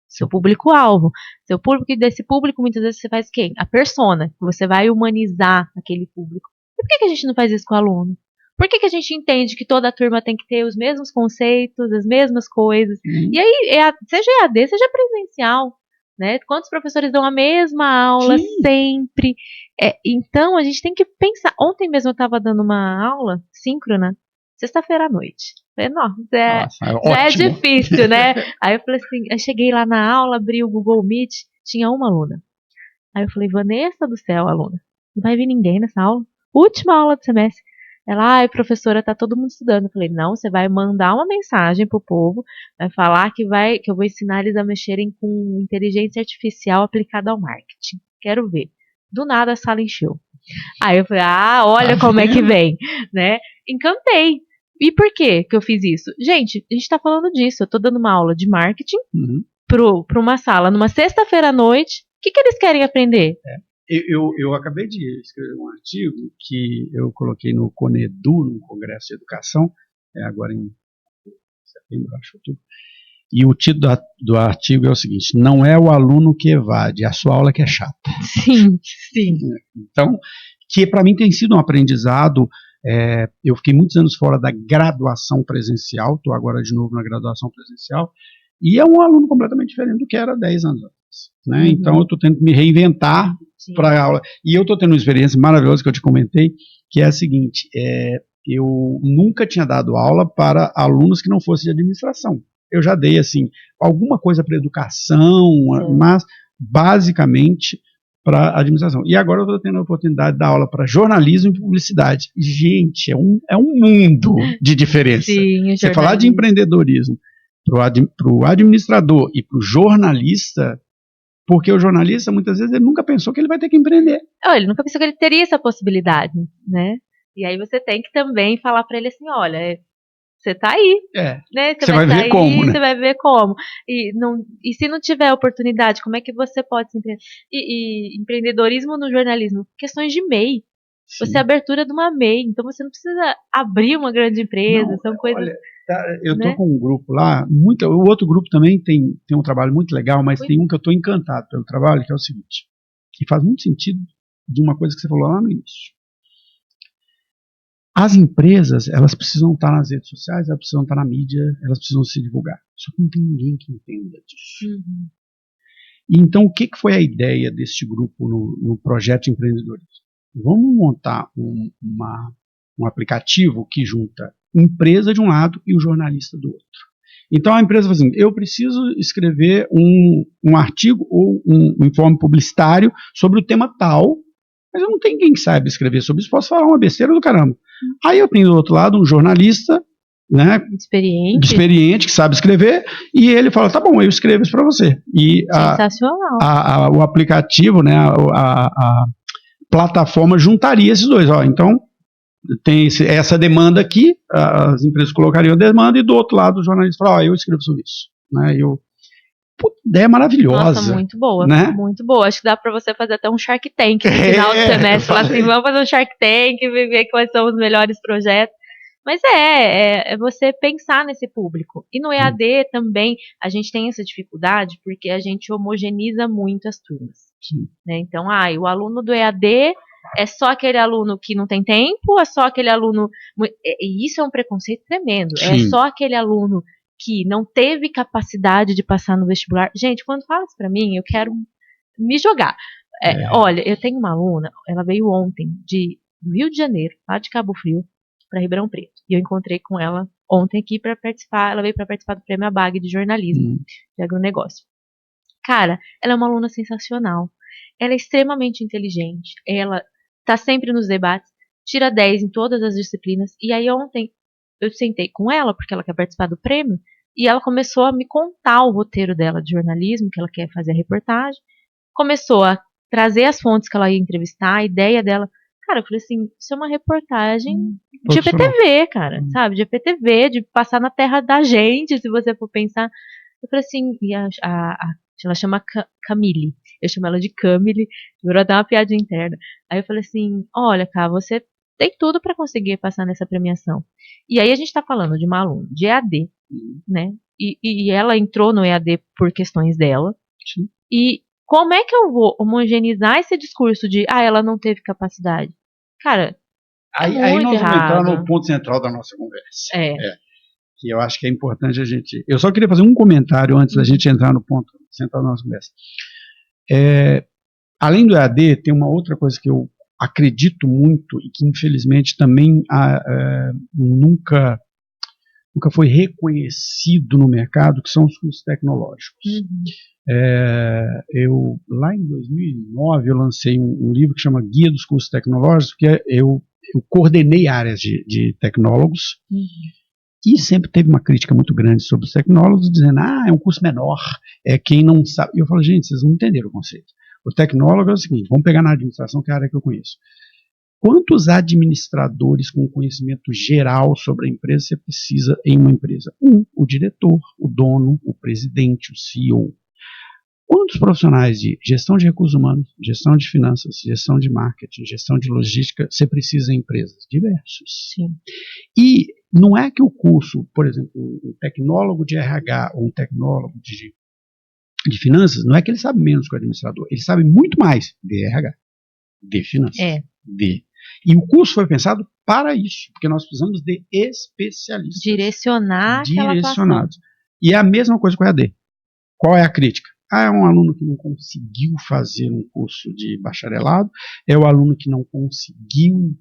Seu público-alvo. Seu público, e desse público, muitas vezes você faz quem? A persona. Você vai humanizar aquele público. E por que a gente não faz isso com o aluno? Por que a gente entende que toda a turma tem que ter os mesmos conceitos, as mesmas coisas? E aí, seja EAD, seja presencial. Né? Quantos professores dão a mesma aula sempre? Então, a gente tem que pensar. Ontem mesmo eu estava dando uma aula síncrona, sexta-feira à noite. Falei, já é difícil, né? Aí eu falei assim, eu cheguei lá na aula, abri o Google Meet, tinha uma aluna. Aí eu falei, Vanessa do céu, aluna, não vai vir ninguém nessa aula? Última aula do semestre. Ela, professora, tá todo mundo estudando. Eu falei, não, você vai mandar uma mensagem pro povo, vai falar que eu vou ensinar eles a mexerem com inteligência artificial aplicada ao marketing. Quero ver. Do nada a sala encheu. Aí eu falei, olha como é que vem, né? Encantei. E por que eu fiz isso? Gente, a gente tá falando disso. Eu tô dando uma aula de marketing pra uma sala numa sexta-feira à noite. O que eles querem aprender? Eu acabei de escrever um artigo que eu coloquei no CONEDU, no Congresso de Educação, agora em setembro, acho, outubro. E o título do artigo é o seguinte: não é o aluno que evade, é a sua aula que é chata. Sim. Então, que para mim tem sido um aprendizado Eu fiquei muitos anos fora da graduação presencial, estou agora de novo na graduação presencial, e é um aluno completamente diferente do que era 10 anos atrás. Né? Então eu estou tendo que me reinventar para a aula. E eu estou tendo uma experiência maravilhosa que eu te comentei, que é a seguinte, eu nunca tinha dado aula para alunos que não fossem de administração. Eu já dei, assim, alguma coisa para educação, mas basicamente para administração. E agora eu estou tendo a oportunidade de dar aula para jornalismo e publicidade. Gente, é um mundo de diferença. Sim, você falar de empreendedorismo para o administrador e para o jornalista, porque o jornalista, muitas vezes, ele nunca pensou que ele vai ter que empreender. Ele nunca pensou que ele teria essa possibilidade, né? E aí você tem que também falar para ele assim, olha, você tá aí, né? Você vai ver como, né? Você vai ver como. E se não tiver oportunidade, como é que você pode se empreender? E empreendedorismo no jornalismo, questões de MEI. Sim. Você é abertura de uma MEI, então você não precisa abrir uma grande empresa, não, são coisas... Olha, eu tô com um grupo lá, o outro grupo também tem um trabalho muito legal, mas tem um que eu tô encantado pelo trabalho, que é o seguinte, que faz muito sentido de uma coisa que você falou lá no início. As empresas, elas precisam estar nas redes sociais, elas precisam estar na mídia, elas precisam se divulgar. Só que não tem ninguém que entenda disso. Uhum. E então, o que foi a ideia deste grupo no projeto de empreendedorismo? Vamos montar um aplicativo que junta empresa de um lado e o jornalista do outro. Então a empresa fala assim, eu preciso escrever um artigo ou um informe publicitário sobre o tema tal, mas eu não tenho ninguém que saiba escrever sobre isso, posso falar uma besteira do caramba. Aí eu tenho do outro lado um jornalista, né, experiente, que sabe escrever, e ele fala, tá bom, eu escrevo isso para você. E sensacional. O aplicativo, né, a plataforma juntaria esses dois. Então, tem essa demanda aqui, as empresas colocariam a demanda, e do outro lado o jornalista fala, eu escrevo sobre isso. Né, ideia maravilhosa. Nossa, muito boa, né? Muito boa. Acho que dá para você fazer até um Shark Tank no final do semestre. Falar assim, vamos fazer um Shark Tank, ver quais são os melhores projetos. Mas é você pensar nesse público. E no EAD também a gente tem essa dificuldade porque a gente homogeneiza muito as turmas. Né? Então, o aluno do EAD é só aquele aluno que não tem tempo, é só aquele aluno... E isso é um preconceito tremendo. Sim. É só aquele aluno que não teve capacidade de passar no vestibular. Gente, quando fala isso pra mim, eu quero me jogar. Olha, eu tenho uma aluna, ela veio ontem do Rio de Janeiro, lá de Cabo Frio, para Ribeirão Preto. E eu encontrei com ela ontem aqui para participar, ela veio para participar do Prêmio ABAG de jornalismo, de agronegócio. Cara, ela é uma aluna sensacional. Ela é extremamente inteligente. Ela tá sempre nos debates, tira 10 em todas as disciplinas. E aí ontem eu sentei com ela, porque ela quer participar do prêmio, e ela começou a me contar o roteiro dela de jornalismo, que ela quer fazer a reportagem. Começou a trazer as fontes que ela ia entrevistar, a ideia dela. Cara, eu falei assim, isso é uma reportagem de IPTV, cara, sabe? De IPTV, de passar na terra da gente, se você for pensar. Eu falei assim, e ela chama Camille, eu chamo ela de Camille, virou até uma piadinha interna. Aí eu falei assim, olha, cara, você tem tudo para conseguir passar nessa premiação. E aí a gente tá falando de uma aluna de EAD, né? E ela entrou no EAD por questões dela. Sim. E como é que eu vou homogeneizar esse discurso de, ela não teve capacidade? Cara, aí nós vamos entrar no ponto central da nossa conversa. Que eu acho que é importante a gente... Eu só queria fazer um comentário antes da gente entrar no ponto central da nossa conversa. Além do EAD, tem uma outra coisa que eu acredito muito e que infelizmente também nunca foi reconhecido no mercado, que são os cursos tecnológicos. Lá em 2009 eu lancei um livro que chama Guia dos Cursos Tecnológicos, que eu coordenei áreas de tecnólogos, e sempre teve uma crítica muito grande sobre os tecnólogos, dizendo, é um curso menor, quem não sabe. E eu falo, gente, vocês não entenderam o conceito. O tecnólogo é o seguinte, vamos pegar na administração, que é a área que eu conheço. Quantos administradores com conhecimento geral sobre a empresa você precisa em uma empresa? O diretor, o dono, o presidente, o CEO. Quantos profissionais de gestão de recursos humanos, gestão de finanças, gestão de marketing, gestão de logística você precisa em empresas? Diversos. Sim. E não é que o curso, por exemplo, um tecnólogo de RH ou um tecnólogo de finanças, não é que ele sabe menos que o administrador, ele sabe muito mais de RH, de finanças, E o curso foi pensado para isso, porque nós precisamos de especialistas. Direcionados. E é a mesma coisa com o EAD. Qual é a crítica? É um aluno que não conseguiu fazer um curso de bacharelado, é o aluno que não conseguiu.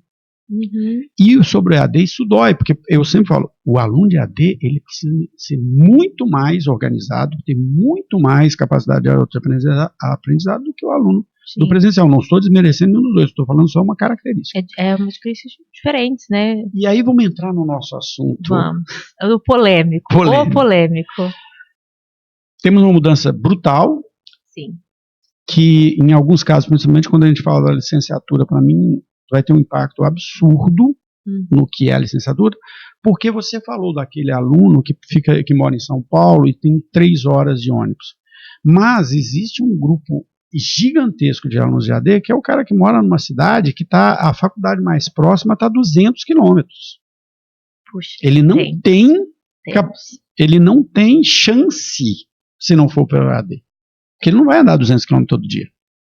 E sobre o EAD isso dói, porque eu sempre falo, o aluno de EAD ele precisa ser muito mais organizado, ter muito mais capacidade de aprendizado do que o aluno do presencial. Não estou desmerecendo nenhum dos dois, estou falando só uma característica. É umas características diferentes, né? E aí vamos entrar no nosso assunto. Vamos. O polêmico. Temos uma mudança brutal. Sim. Que em alguns casos, principalmente quando a gente fala da licenciatura, para mim vai ter um impacto absurdo no que é a licenciatura, porque você falou daquele aluno que mora em São Paulo e tem 3 horas de ônibus. Mas existe um grupo gigantesco de alunos de AD, que é o cara que mora numa cidade que a faculdade mais próxima está a 200 quilômetros. Ele não tem chance se não for pelo AD. Porque ele não vai andar 200 km todo dia.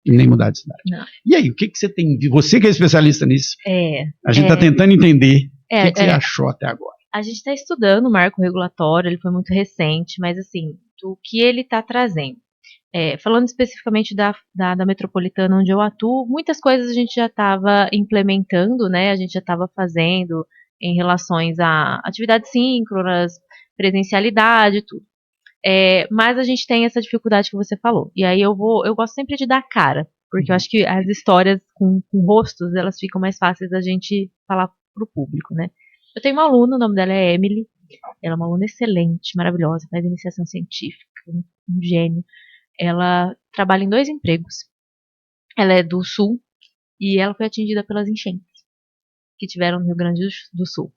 E nem mudar de cidade. Não. E aí, o que você tem? Você que é especialista nisso. A gente está tentando entender o que você achou até agora. A gente está estudando o marco regulatório, ele foi muito recente, mas assim, o que ele está trazendo. Falando especificamente da metropolitana onde eu atuo, muitas coisas a gente já estava implementando, né? A gente já estava fazendo em relações a atividades síncronas, presencialidade, tudo. Mas a gente tem essa dificuldade que você falou. E aí eu gosto sempre de dar cara, porque eu acho que as histórias com rostos, elas ficam mais fáceis da gente falar pro público, né? Eu tenho uma aluna, o nome dela é Emily. Ela é uma aluna excelente, maravilhosa, faz iniciação científica, um gênio. Ela trabalha em 2 empregos. Ela é do Sul e ela foi atingida pelas enchentes que tiveram no Rio Grande do Sul.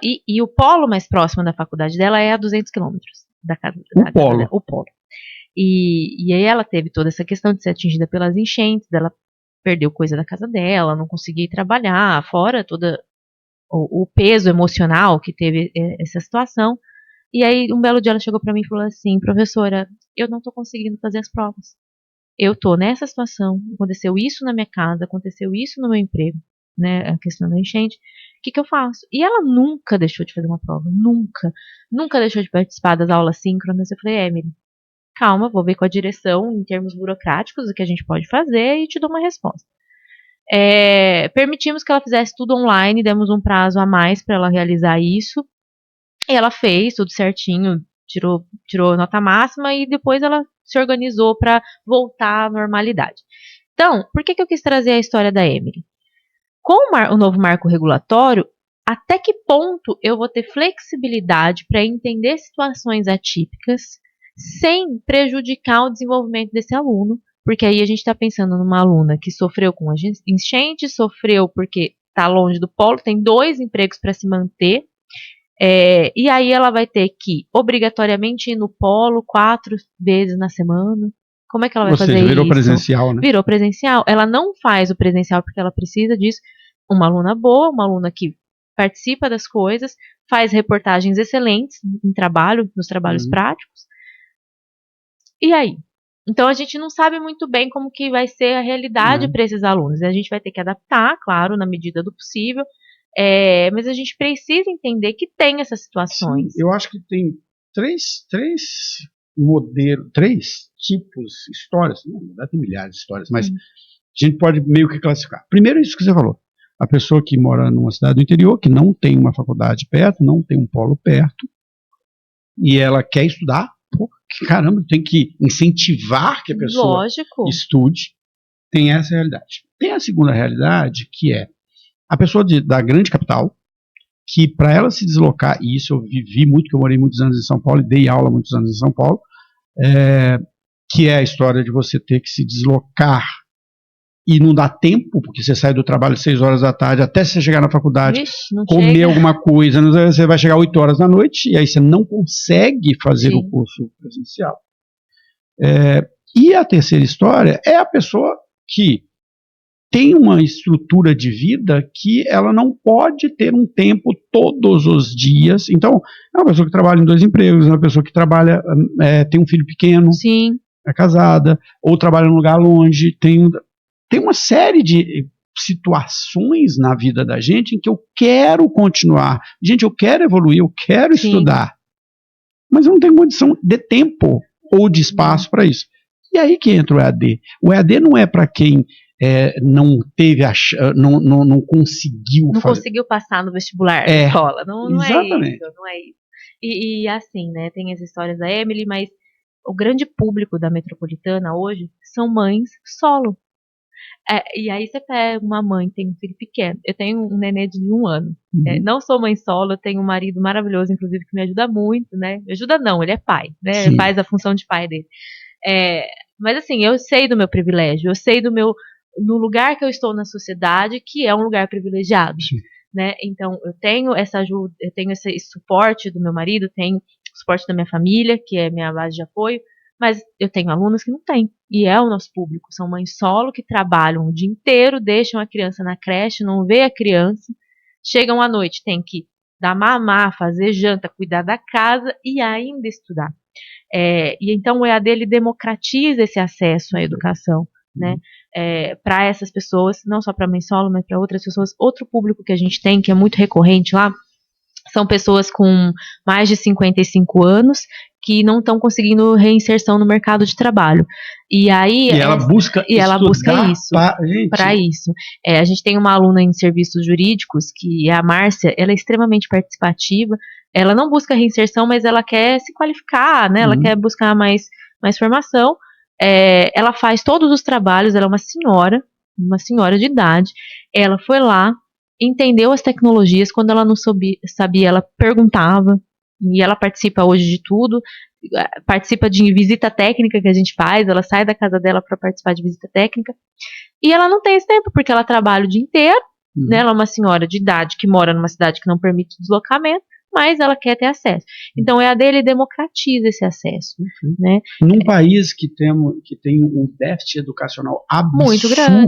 E o polo mais próximo da faculdade dela é a 200 quilômetros da casa dela. O polo. E aí ela teve toda essa questão de ser atingida pelas enchentes, ela perdeu coisa da casa dela, não conseguia ir trabalhar, fora todo o peso emocional que teve essa situação. E aí um belo dia ela chegou para mim e falou assim: professora, eu não estou conseguindo fazer as provas. Eu estou nessa situação, aconteceu isso na minha casa, aconteceu isso no meu emprego, né, a questão da enchente. O que eu faço? E ela nunca deixou de fazer uma prova, nunca deixou de participar das aulas síncronas. Eu falei: Emily, calma, vou ver com a direção em termos burocráticos o que a gente pode fazer e te dou uma resposta. Permitimos que ela fizesse tudo online, demos um prazo a mais para ela realizar isso, e ela fez tudo certinho, tirou nota máxima e depois ela se organizou para voltar à normalidade. Então, por que eu quis trazer a história da Emily? Com o novo marco regulatório, até que ponto eu vou ter flexibilidade para entender situações atípicas sem prejudicar o desenvolvimento desse aluno? Porque aí a gente está pensando numa aluna que sofreu com a enchente, sofreu porque está longe do polo, tem 2 empregos para se manter, e aí ela vai ter que obrigatoriamente ir no polo 4 vezes na semana. Como é que ela vai fazer isso? Virou presencial, né? Virou presencial. Ela não faz o presencial porque ela precisa disso. Uma aluna boa, uma aluna que participa das coisas, faz reportagens excelentes nos trabalhos práticos. E aí? Então a gente não sabe muito bem como que vai ser a realidade para esses alunos. A gente vai ter que adaptar, claro, na medida do possível. Mas a gente precisa entender que tem essas situações. Sim, eu acho que tem três modelos, 3 tipos, histórias, não tem milhares de histórias, mas a gente pode meio que classificar. Primeiro, isso que você falou, a pessoa que mora numa cidade do interior, que não tem uma faculdade perto, não tem um polo perto, e ela quer estudar, caramba, tem que incentivar que a pessoa estude. Tem essa realidade. Tem a segunda realidade, que é a pessoa da grande capital, que para ela se deslocar, e isso eu vivi muito, que eu morei muitos anos em São Paulo e dei aula muitos anos em São Paulo, que é a história de você ter que se deslocar e não dá tempo, porque você sai do trabalho às 6 horas da tarde, até você chegar na faculdade, comer alguma coisa, você vai chegar 8 horas da noite, e aí você não consegue fazer o curso presencial. E a terceira história é a pessoa que tem uma estrutura de vida que ela não pode ter um tempo todos os dias. Então, é uma pessoa que trabalha em 2 empregos, é uma pessoa que trabalha, tem um filho pequeno, é casada, ou trabalha num lugar longe, tem uma série de situações na vida da gente em que eu quero continuar. Gente, eu quero evoluir, eu quero estudar. Mas eu não tenho condição de tempo ou de espaço para isso. E aí que entra o EAD. O EAD não é para quem não teve não conseguiu não fazer. Conseguiu passar no vestibular da escola. Não Exatamente. é isso, não é isso. E assim, né, tem as histórias da Emily, mas o grande público da metropolitana hoje são mães solo. E aí você pega uma mãe que tem um filho pequeno. Eu tenho um nenê de 1 ano. Não sou mãe solo, eu tenho um marido maravilhoso, inclusive, que me ajuda muito, né? Me ajuda não, ele é pai, né? Ele faz a função de pai dele. Mas assim, eu sei do meu privilégio, eu sei no lugar que eu estou na sociedade, que é um lugar privilegiado, né? Então, eu tenho essa ajuda, eu tenho esse suporte do meu marido, tenho o suporte da minha família, que é minha base de apoio, mas eu tenho alunos que não têm, e é o nosso público, são mães solo que trabalham o dia inteiro, deixam a criança na creche, não vê a criança, chegam à noite, tem que dar mamar, fazer janta, cuidar da casa e ainda estudar. E então o EAD ele democratiza esse acesso à educação, né? Para essas pessoas, não só para mãe solo, mas para outras pessoas. Outro público que a gente tem, que é muito recorrente lá, são pessoas com mais de 55 anos que não estão conseguindo reinserção no mercado de trabalho. E aí ela busca isso para isso. A gente tem uma aluna em serviços jurídicos, que é a Márcia, ela é extremamente participativa. Ela não busca reinserção, mas ela quer se qualificar, né? Ela quer buscar mais formação. Ela faz todos os trabalhos, ela é uma senhora de idade. Ela foi lá, entendeu as tecnologias, quando ela não sabia, ela perguntava, e ela participa hoje de tudo, participa de visita técnica que a gente faz, ela sai da casa dela para participar de visita técnica, e ela não tem esse tempo, porque ela trabalha o dia inteiro, né? Ela é uma senhora de idade que mora numa cidade que não permite deslocamento, mas ela quer ter acesso. Então, a dele democratiza esse acesso. Né? Num país que tem um déficit educacional absurdo, muito grande.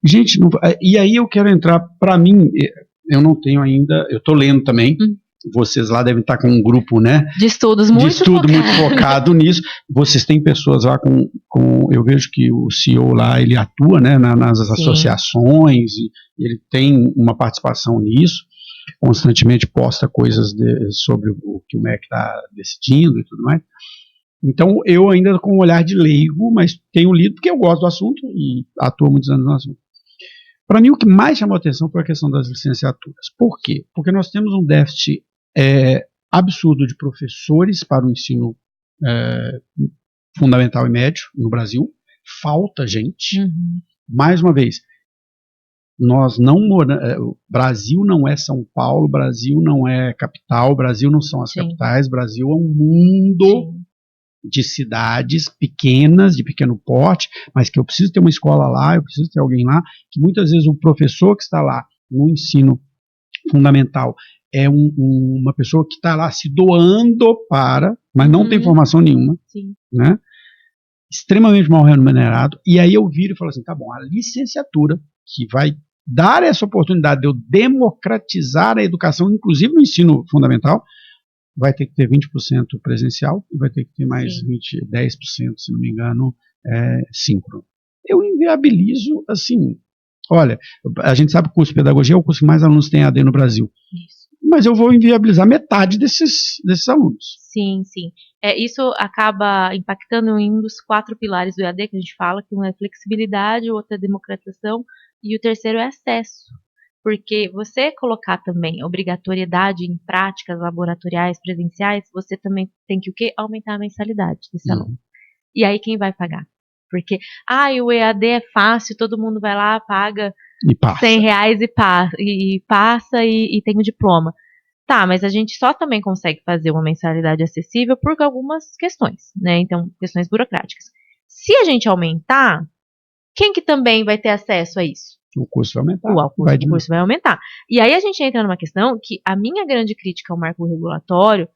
Gente, e aí eu quero entrar, para mim, eu não tenho ainda, eu estou lendo também, vocês lá devem estar com um grupo, né? De estudos muito focado nisso. Vocês têm pessoas lá eu vejo que o CEO lá, ele atua, né, nas associações, e ele tem uma participação nisso, constantemente posta coisas sobre o que o MEC está decidindo e tudo mais. Então, eu ainda com um olhar de leigo, mas tenho lido porque eu gosto do assunto e atuo muitos anos no assunto. Para mim, o que mais chamou a atenção foi a questão das licenciaturas. Por quê? Porque nós temos um déficit absurdo de professores para o ensino fundamental e médio no Brasil. Falta gente. Mais uma vez, nós não moramos. Brasil não é São Paulo, Brasil não é capital, Brasil não são as capitais, Brasil é um mundo de cidades pequenas, de pequeno porte, mas que eu preciso ter uma escola lá, eu preciso ter alguém lá, que muitas vezes o professor que está lá no ensino fundamental é uma pessoa que está lá se doando mas não tem formação nenhuma, né? Extremamente mal remunerado, e aí eu viro e falo assim, tá bom, a licenciatura que vai dar essa oportunidade de eu democratizar a educação, inclusive no ensino fundamental, vai ter que ter 20% presencial e vai ter que ter mais 10%, se não me engano, síncrono. Eu inviabilizo, assim, olha, a gente sabe que o curso de pedagogia é o curso que mais alunos tem AD no Brasil. Isso. Mas eu vou inviabilizar metade desses alunos. Sim. Isso acaba impactando em um dos 4 pilares do EAD que a gente fala, que um é flexibilidade, o outro é democratização e o terceiro é acesso. Porque você colocar também obrigatoriedade em práticas laboratoriais, presenciais, você também tem que o quê? Aumentar a mensalidade desse aluno. E aí quem vai pagar? Porque, o EAD é fácil, todo mundo vai lá, paga R$100 e passa e tem o diploma. Tá, mas a gente só também consegue fazer uma mensalidade acessível por algumas questões, né? Então, questões burocráticas. Se a gente aumentar, quem que também vai ter acesso a isso? O custo vai aumentar. O custo vai aumentar. E aí a gente entra numa questão que a minha grande crítica ao marco regulatório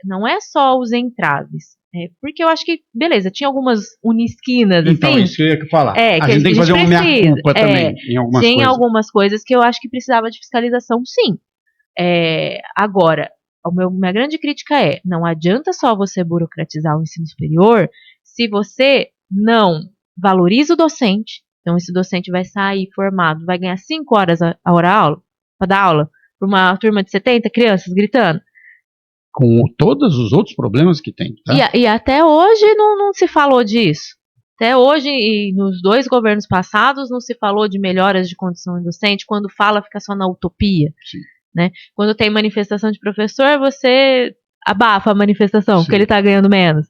não é só os entraves. Porque eu acho que, beleza, tinha algumas unisquinas, então, assim. Isso que eu ia falar. A gente tem que fazer uma meia-culpa também em algumas coisas. Tinha algumas coisas que eu acho que precisava de fiscalização, sim. Agora, minha grande crítica não adianta só você burocratizar o ensino superior se você não valoriza o docente, Então, esse docente vai sair formado, vai ganhar 5 horas a hora-aula, para dar aula, para uma turma de 70 crianças gritando. Com todos os outros problemas que tem. Tá? E até hoje não se falou disso. Até hoje, e nos 2 governos passados, não se falou de melhoras de condição docente. Quando fala, fica só na utopia. Sim. Né? Quando tem manifestação de professor, você abafa a manifestação, porque ele está ganhando menos.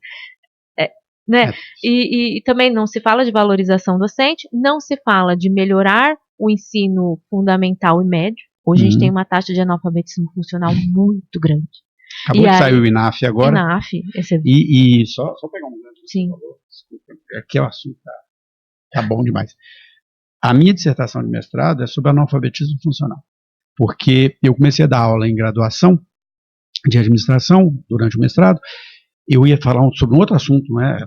Né? E também não se fala de valorização docente, não se fala de melhorar o ensino fundamental e médio. Hoje a gente tem uma taxa de analfabetismo funcional muito grande. Acabou de sair o INAF agora. INAF, e só pegar um momento, sim. por favor. Desculpa, aqui é o assunto tá bom demais. A minha dissertação de mestrado é sobre analfabetismo funcional, porque eu comecei a dar aula em graduação de administração durante o mestrado. Eu ia falar sobre um outro assunto, né?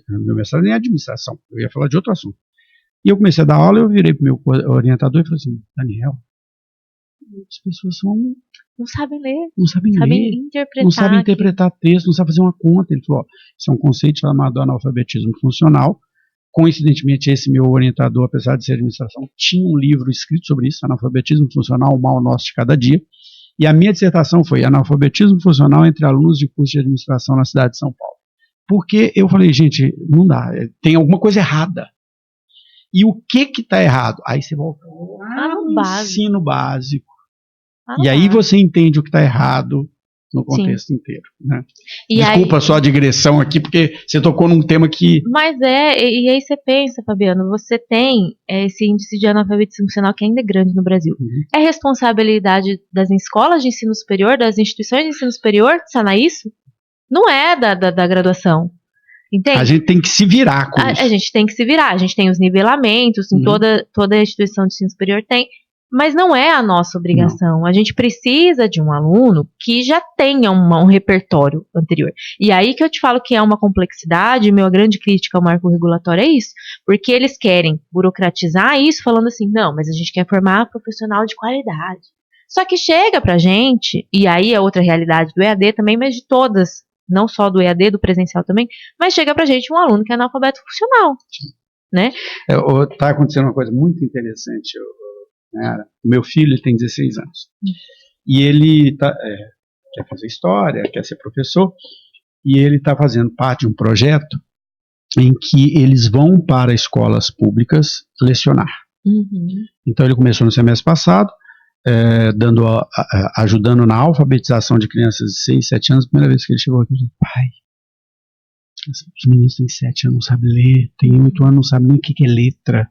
Meu mestrado nem é administração, eu ia falar de outro assunto. E eu comecei a dar aula, eu virei para o meu orientador e falei assim: Daniel, as pessoas não sabem ler, não sabem interpretar, não sabem interpretar texto, não sabem fazer uma conta. Ele falou: isso é um conceito chamado analfabetismo funcional. Coincidentemente, esse meu orientador, apesar de ser administração, tinha um livro escrito sobre isso, Analfabetismo Funcional, o mal nosso de cada dia. E a minha dissertação foi analfabetismo funcional entre alunos de curso de administração na cidade de São Paulo. Porque eu falei, gente, não dá, tem alguma coisa errada. E o que está errado? Aí você volta no ensino básico. E aí você entende o que está errado no contexto inteiro. Né? Desculpa só a digressão aqui, porque você tocou num tema que... Mas e aí você pensa, Fabiano, você tem esse índice de analfabetismo funcional que ainda é grande no Brasil. É responsabilidade das escolas de ensino superior, das instituições de ensino superior, sanar isso? Não é da graduação. Entende? A gente tem que se virar com isso. A gente tem que se virar. A gente tem os nivelamentos, toda instituição de ensino superior tem. Mas não é a nossa obrigação. Não. A gente precisa de um aluno que já tenha um repertório anterior. E aí que eu te falo que é uma complexidade, minha grande crítica ao marco regulatório é isso. Porque eles querem burocratizar isso, falando assim, não, mas a gente quer formar profissional de qualidade. Só que chega pra gente, e aí é outra realidade do EAD também, mas de todas, não só do EAD, do presencial também, mas chega pra gente um aluno que é analfabeto funcional. Né? Tá acontecendo uma coisa muito interessante. O meu filho ele tem 16 anos e ele quer fazer história, quer ser professor, e ele está fazendo parte de um projeto em que eles vão para escolas públicas lecionar. Então ele começou no semestre passado, ajudando na alfabetização de crianças de 6, 7 anos. A primeira vez que ele chegou aqui, ele disse: pai, os meninos têm 7 anos, não sabem ler, tem 8 anos, não sabem nem o que é letra.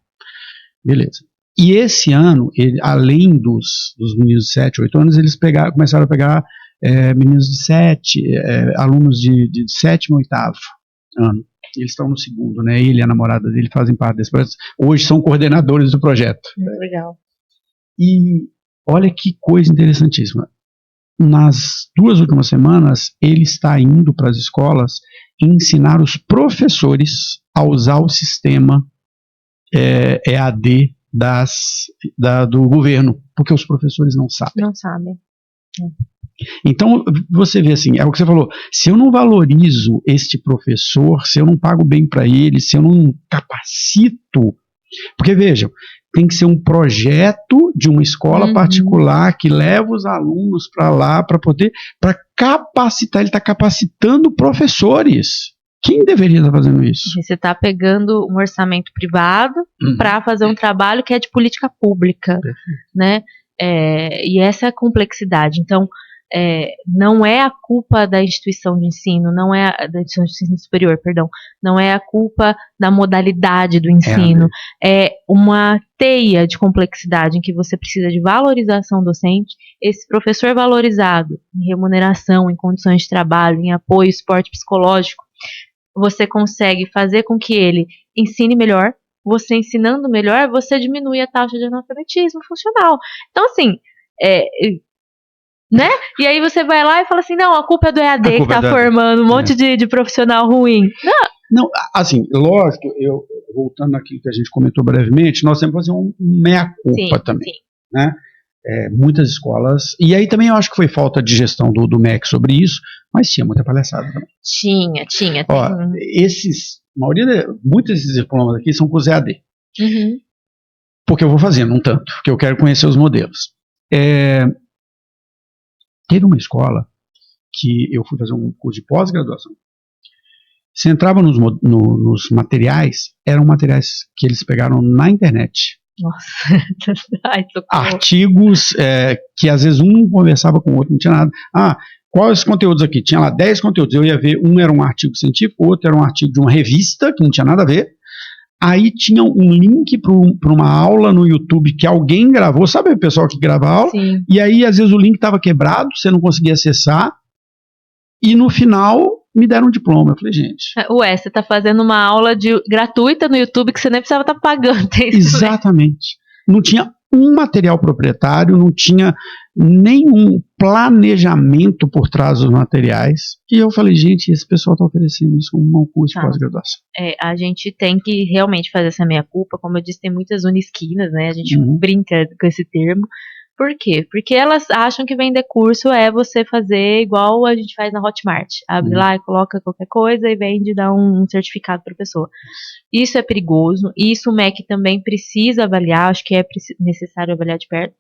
Beleza. E esse ano, além dos meninos de 7, 8 anos, eles começaram a pegar meninos de 7, alunos de 7º e 8º ano. Eles estão no 2º, né? Ele e a namorada dele fazem parte desse projeto. Hoje são coordenadores do projeto. Legal. E olha que coisa interessantíssima. Nas 2 últimas semanas, ele está indo para as escolas ensinar os professores a usar o sistema EAD do governo, porque os professores não sabem. Não sabem. Então, você vê assim, é o que você falou, se eu não valorizo este professor, se eu não pago bem para ele, se eu não capacito, porque vejam, tem que ser um projeto de uma escola particular que leva os alunos para lá para capacitar, ele está capacitando professores. Quem deveria estar fazendo isso? Você está pegando um orçamento privado para fazer um trabalho que é de política pública, né? E essa é a complexidade. Então, não é a culpa da instituição de ensino, não é da instituição de ensino superior, perdão, não é a culpa da modalidade do ensino, é uma teia de complexidade em que você precisa de valorização docente. Esse professor valorizado em remuneração, em condições de trabalho, em apoio, suporte psicológico, você consegue fazer com que ele ensine melhor. Você ensinando melhor, você diminui a taxa de analfabetismo funcional. Então, assim, né? E aí você vai lá e fala assim, não, a culpa é do EAD que está formando um monte de profissional ruim. Não, assim, lógico, voltando naquilo que a gente comentou brevemente, nós temos que fazer um meia-culpa também, né? Muitas escolas, e aí também eu acho que foi falta de gestão do MEC sobre isso, mas tinha muita palhaçada também. Tinha. Ó, muitos desses diplomas aqui são com os EAD. Porque eu vou fazendo um tanto, porque eu quero conhecer os modelos. Teve uma escola que eu fui fazer um curso de pós-graduação. Você entrava nos materiais, eram materiais que eles pegaram na internet. Nossa, ai, artigos que às vezes um conversava com o outro, não tinha nada. Quais os conteúdos aqui? Tinha lá 10 conteúdos, eu ia ver, um era um artigo científico, outro era um artigo de uma revista, que não tinha nada a ver. Aí tinha um link para uma aula no YouTube que alguém gravou, sabe o pessoal que grava a aula? Sim. E aí às vezes o link estava quebrado, você não conseguia acessar, e no final me deram um diploma. Eu falei, gente... Você tá fazendo uma aula gratuita no YouTube que você nem precisava estar pagando. Exatamente. Não tinha um material proprietário, não tinha nenhum planejamento por trás dos materiais. E eu falei, gente, esse pessoal está oferecendo isso como um curso de pós-graduação. A gente tem que realmente fazer essa meia-culpa. Como eu disse, tem muitas unisquinas, né? A gente brinca com esse termo. Por quê? Porque elas acham que vender curso é você fazer igual a gente faz na Hotmart. Abre lá e coloca qualquer coisa e vende e dá um certificado para a pessoa. Isso é perigoso. Isso o MEC também precisa avaliar. Acho que é necessário avaliar de perto.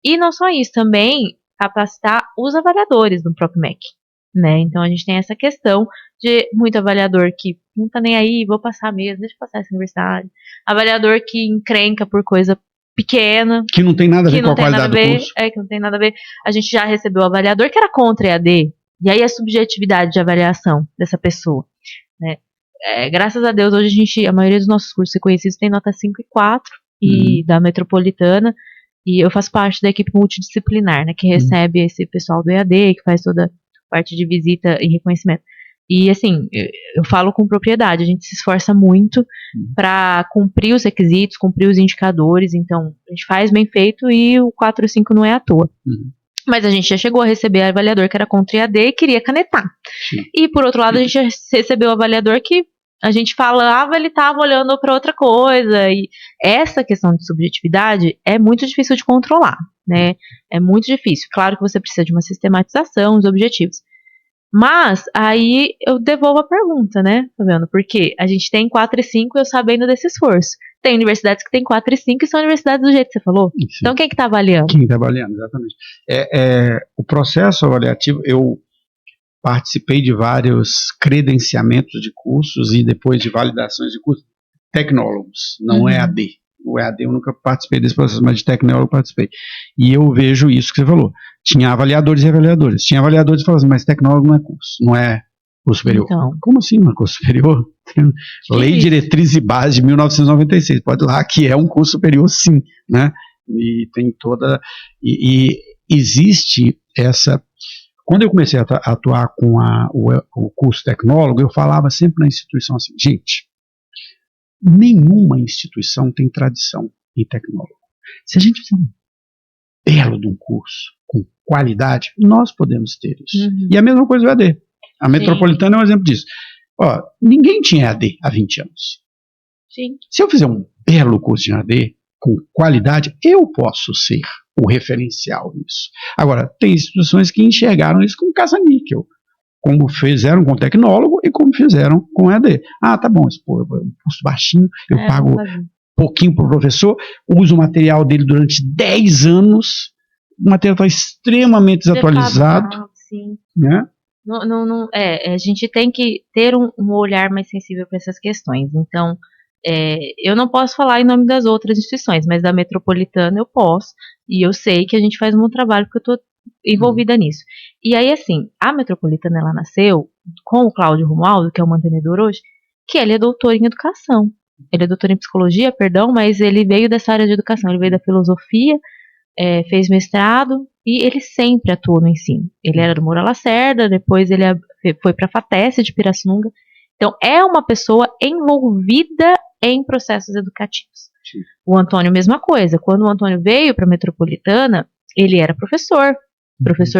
E não só isso, também capacitar os avaliadores do próprio MEC. Né? Então a gente tem essa questão de muito avaliador que não tá nem aí, vou passar mesmo, deixa eu passar essa universidade. Avaliador que encrenca por coisa pequena. Que não tem nada a ver com a qualidade do curso. Que não tem nada a ver. A gente já recebeu o avaliador que era contra EAD. E aí a subjetividade de avaliação dessa pessoa. Né? Graças a Deus, hoje a maioria dos nossos cursos reconhecidos tem nota 5 e 4, e da Metropolitana. E eu faço parte da equipe multidisciplinar, né, que recebe esse pessoal do EAD, que faz toda a parte de visita e reconhecimento. E assim, eu falo com propriedade, a gente se esforça muito para cumprir os requisitos, cumprir os indicadores, então a gente faz bem feito e o 4 e 5 não é à toa. Mas a gente já chegou a receber avaliador que era contra EAD e queria canetar. E por outro lado, a gente já recebeu avaliador que a gente falava, ele estava olhando para outra coisa. E essa questão de subjetividade é muito difícil de controlar, né? É muito difícil. Claro que você precisa de uma sistematização, os objetivos. Mas, aí eu devolvo a pergunta, né? Tá vendo? Porque a gente tem 4 e 5, eu sabendo desse esforço. Tem universidades que tem 4 e 5 e são universidades do jeito que você falou. Sim. Então, quem que tá avaliando? Quem tá avaliando, exatamente. O processo avaliativo, eu participei de vários credenciamentos de cursos e depois de validações de cursos. Tecnólogos, não EAD. O EAD eu nunca participei desse processo, mas de tecnólogo eu participei. E eu vejo isso que você falou. Tinha avaliadores e avaliadores. Tinha avaliadores que falavam assim, mas tecnólogo não é curso, não é curso superior. Então, como assim não é curso superior? Lei Diretriz e Base de 1996, pode ir lá, que é um curso superior sim, né? E tem toda... E existe essa... Quando eu comecei a atuar com o curso tecnólogo, eu falava sempre na instituição assim, gente, nenhuma instituição tem tradição em tecnólogo. Se a gente fizer um belo de um curso com qualidade, nós podemos ter isso. E a mesma coisa do EAD. A Metropolitana é um exemplo disso. Ninguém tinha EAD há 20 anos. Sim. Se eu fizer um belo curso de EAD com qualidade, eu posso ser o referencial nisso. Agora, tem instituições que enxergaram isso como caça-níquel, como fizeram com tecnólogo e como fizeram com EAD. Tá bom, esse um custo baixinho, eu pago pouquinho para o professor, uso o material dele durante 10 anos, o material está extremamente desatualizado. Sim. Né? A gente tem que ter um olhar mais sensível para essas questões. Então, eu não posso falar em nome das outras instituições, mas da Metropolitana eu posso, e eu sei que a gente faz um bom trabalho, porque eu estou envolvida nisso. E aí, assim, a Metropolitana, ela nasceu com o Cláudio Romualdo, que é o mantenedor hoje, que ele é doutor em educação. Ele é doutor em psicologia, mas ele veio dessa área de educação, ele veio da filosofia, fez mestrado, e ele sempre atuou no ensino. Ele era do Moura Lacerda, depois ele foi para a FATES de Pirassununga. Então, é uma pessoa envolvida em processos educativos. Sim. O Antônio, mesma coisa. Quando o Antônio veio para a Metropolitana, ele era professor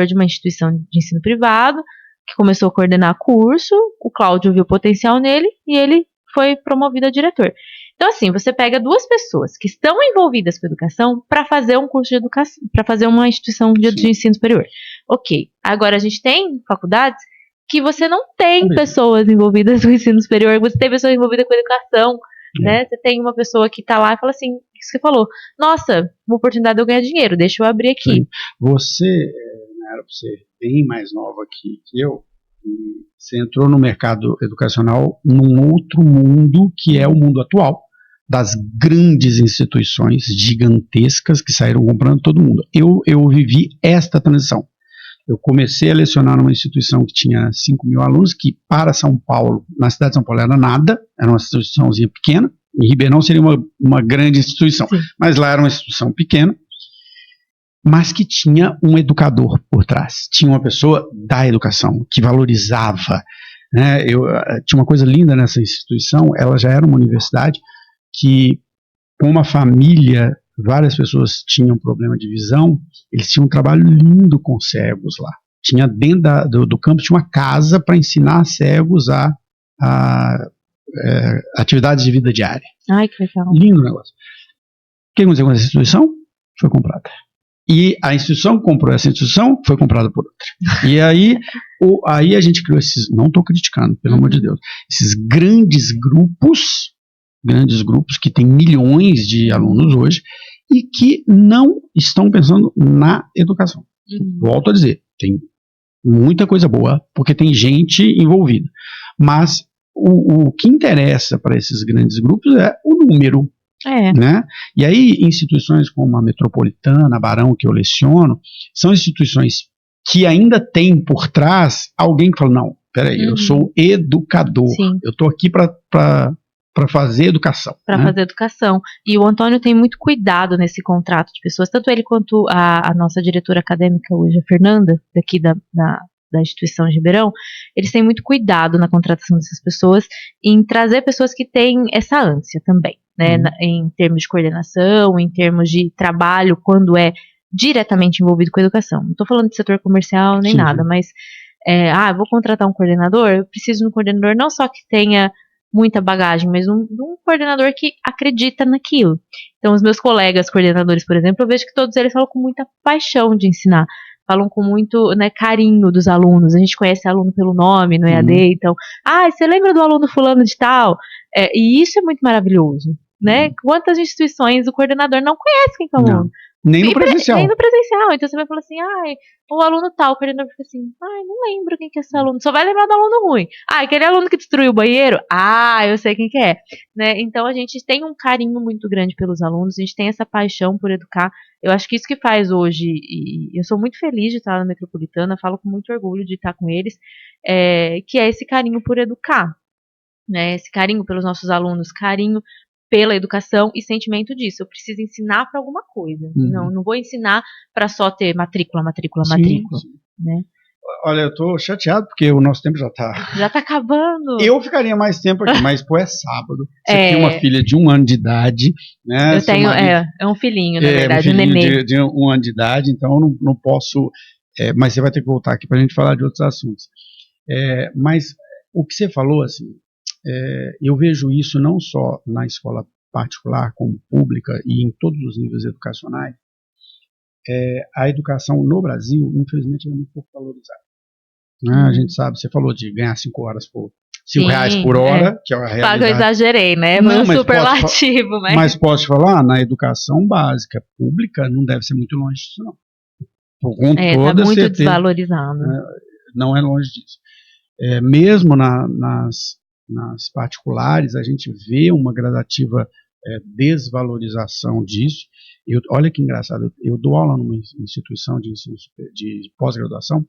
de uma instituição de ensino privado, que começou a coordenar curso, o Cláudio viu potencial nele, e ele foi promovido a diretor. Então, assim, você pega duas pessoas que estão envolvidas com educação para fazer um curso de educação, para fazer uma instituição de ensino superior. Ok. Agora, a gente tem faculdades que você não tem pessoas envolvidas com ensino superior, você tem pessoas envolvidas com educação. né? Você tem uma pessoa que está lá e fala assim, isso que você falou, nossa, uma oportunidade de eu ganhar dinheiro, deixa eu abrir aqui. Sim. Você, era pra ser bem mais nova que eu, e você entrou no mercado educacional num outro mundo que é o mundo atual, das grandes instituições gigantescas que saíram comprando todo mundo. Eu vivi esta transição. Eu comecei a lecionar numa instituição que tinha 5 mil alunos, que para São Paulo, na cidade de São Paulo, era nada, era uma instituiçãozinha pequena. Em Ribeirão seria uma grande instituição, Sim. mas lá era uma instituição pequena, mas que tinha um educador por trás. Tinha uma pessoa da educação que valorizava. Né? Tinha uma coisa linda nessa instituição, ela já era uma universidade que, com uma família, várias pessoas tinham problema de visão, eles tinham um trabalho lindo com cegos lá. Tinha dentro do campus tinha uma casa para ensinar cegos a atividades de vida diária. Ai, que legal. Lindo negócio. O que aconteceu com essa instituição? Foi comprada. E a instituição que comprou essa instituição foi comprada por outra. E aí a gente criou esses, não estou criticando, pelo amor de Deus, esses grandes grupos que têm milhões de alunos hoje e que não estão pensando na educação. Volto a dizer, tem muita coisa boa, porque tem gente envolvida. Mas o que interessa para esses grandes grupos é o número. Né? E aí, instituições como a Metropolitana, a Barão, que eu leciono, são instituições que ainda têm por trás alguém que fala, não, peraí, eu sou educador, Sim. eu estou aqui para fazer educação. Para fazer educação. E o Antônio tem muito cuidado nesse contrato de pessoas, tanto ele quanto a nossa diretora acadêmica hoje, a Fernanda, daqui da instituição de Ribeirão, eles têm muito cuidado na contratação dessas pessoas, em trazer pessoas que têm essa ânsia também, né, em termos de coordenação, em termos de trabalho, quando é diretamente envolvido com a educação. Não estou falando de setor comercial nem nada, mas vou contratar um coordenador, eu preciso de um coordenador não só que tenha muita bagagem, mas um coordenador que acredita naquilo. Então, os meus colegas coordenadores, por exemplo, eu vejo que todos eles falam com muita paixão de ensinar, falam com muito, né, carinho dos alunos. A gente conhece aluno pelo nome no EAD, então, você lembra do aluno fulano de tal? E isso é muito maravilhoso, né? Quantas instituições o coordenador não conhece quem é o aluno? Nem no presencial. Nem no presencial. Então você vai falar assim, o aluno tal, o coordenador fica assim, não lembro quem que é esse aluno. Só vai lembrar do aluno ruim. Aquele aluno que destruiu o banheiro, eu sei quem que é. Né? Então a gente tem um carinho muito grande pelos alunos, a gente tem essa paixão por educar. Eu acho que isso que faz hoje, e eu sou muito feliz de estar na Metropolitana, falo com muito orgulho de estar com eles, que é esse carinho por educar. Né? Esse carinho pelos nossos alunos, carinho pela educação e sentimento disso. Eu preciso ensinar para alguma coisa. Não vou ensinar para só ter matrícula. Sim. Né? Olha, eu tô chateado porque o nosso tempo já tá... Já tá acabando. Eu ficaria mais tempo aqui, mas é sábado. Você tem uma filha de 1 ano de idade, né? Eu tenho, um filhinho, na verdade, um neném. De 1 ano de idade, então eu não posso... mas você vai ter que voltar aqui pra gente falar de outros assuntos. Mas o que você falou, assim, eu vejo isso não só na escola particular como pública e em todos os níveis educacionais. A educação no Brasil, infelizmente, é muito pouco valorizada. Né? A gente sabe, você falou de ganhar 5 reais por hora, que é a realidade. Claro que eu exagerei, né? Foi um superlativo. Mas posso te falar, na educação básica pública não deve ser muito longe disso, não. Com toda tá muito certeza, desvalorizado. Não é longe disso. Mesmo nas particulares, a gente vê uma gradativa desvalorização disso. Olha que engraçado, eu dou aula numa instituição de ensino de pós-graduação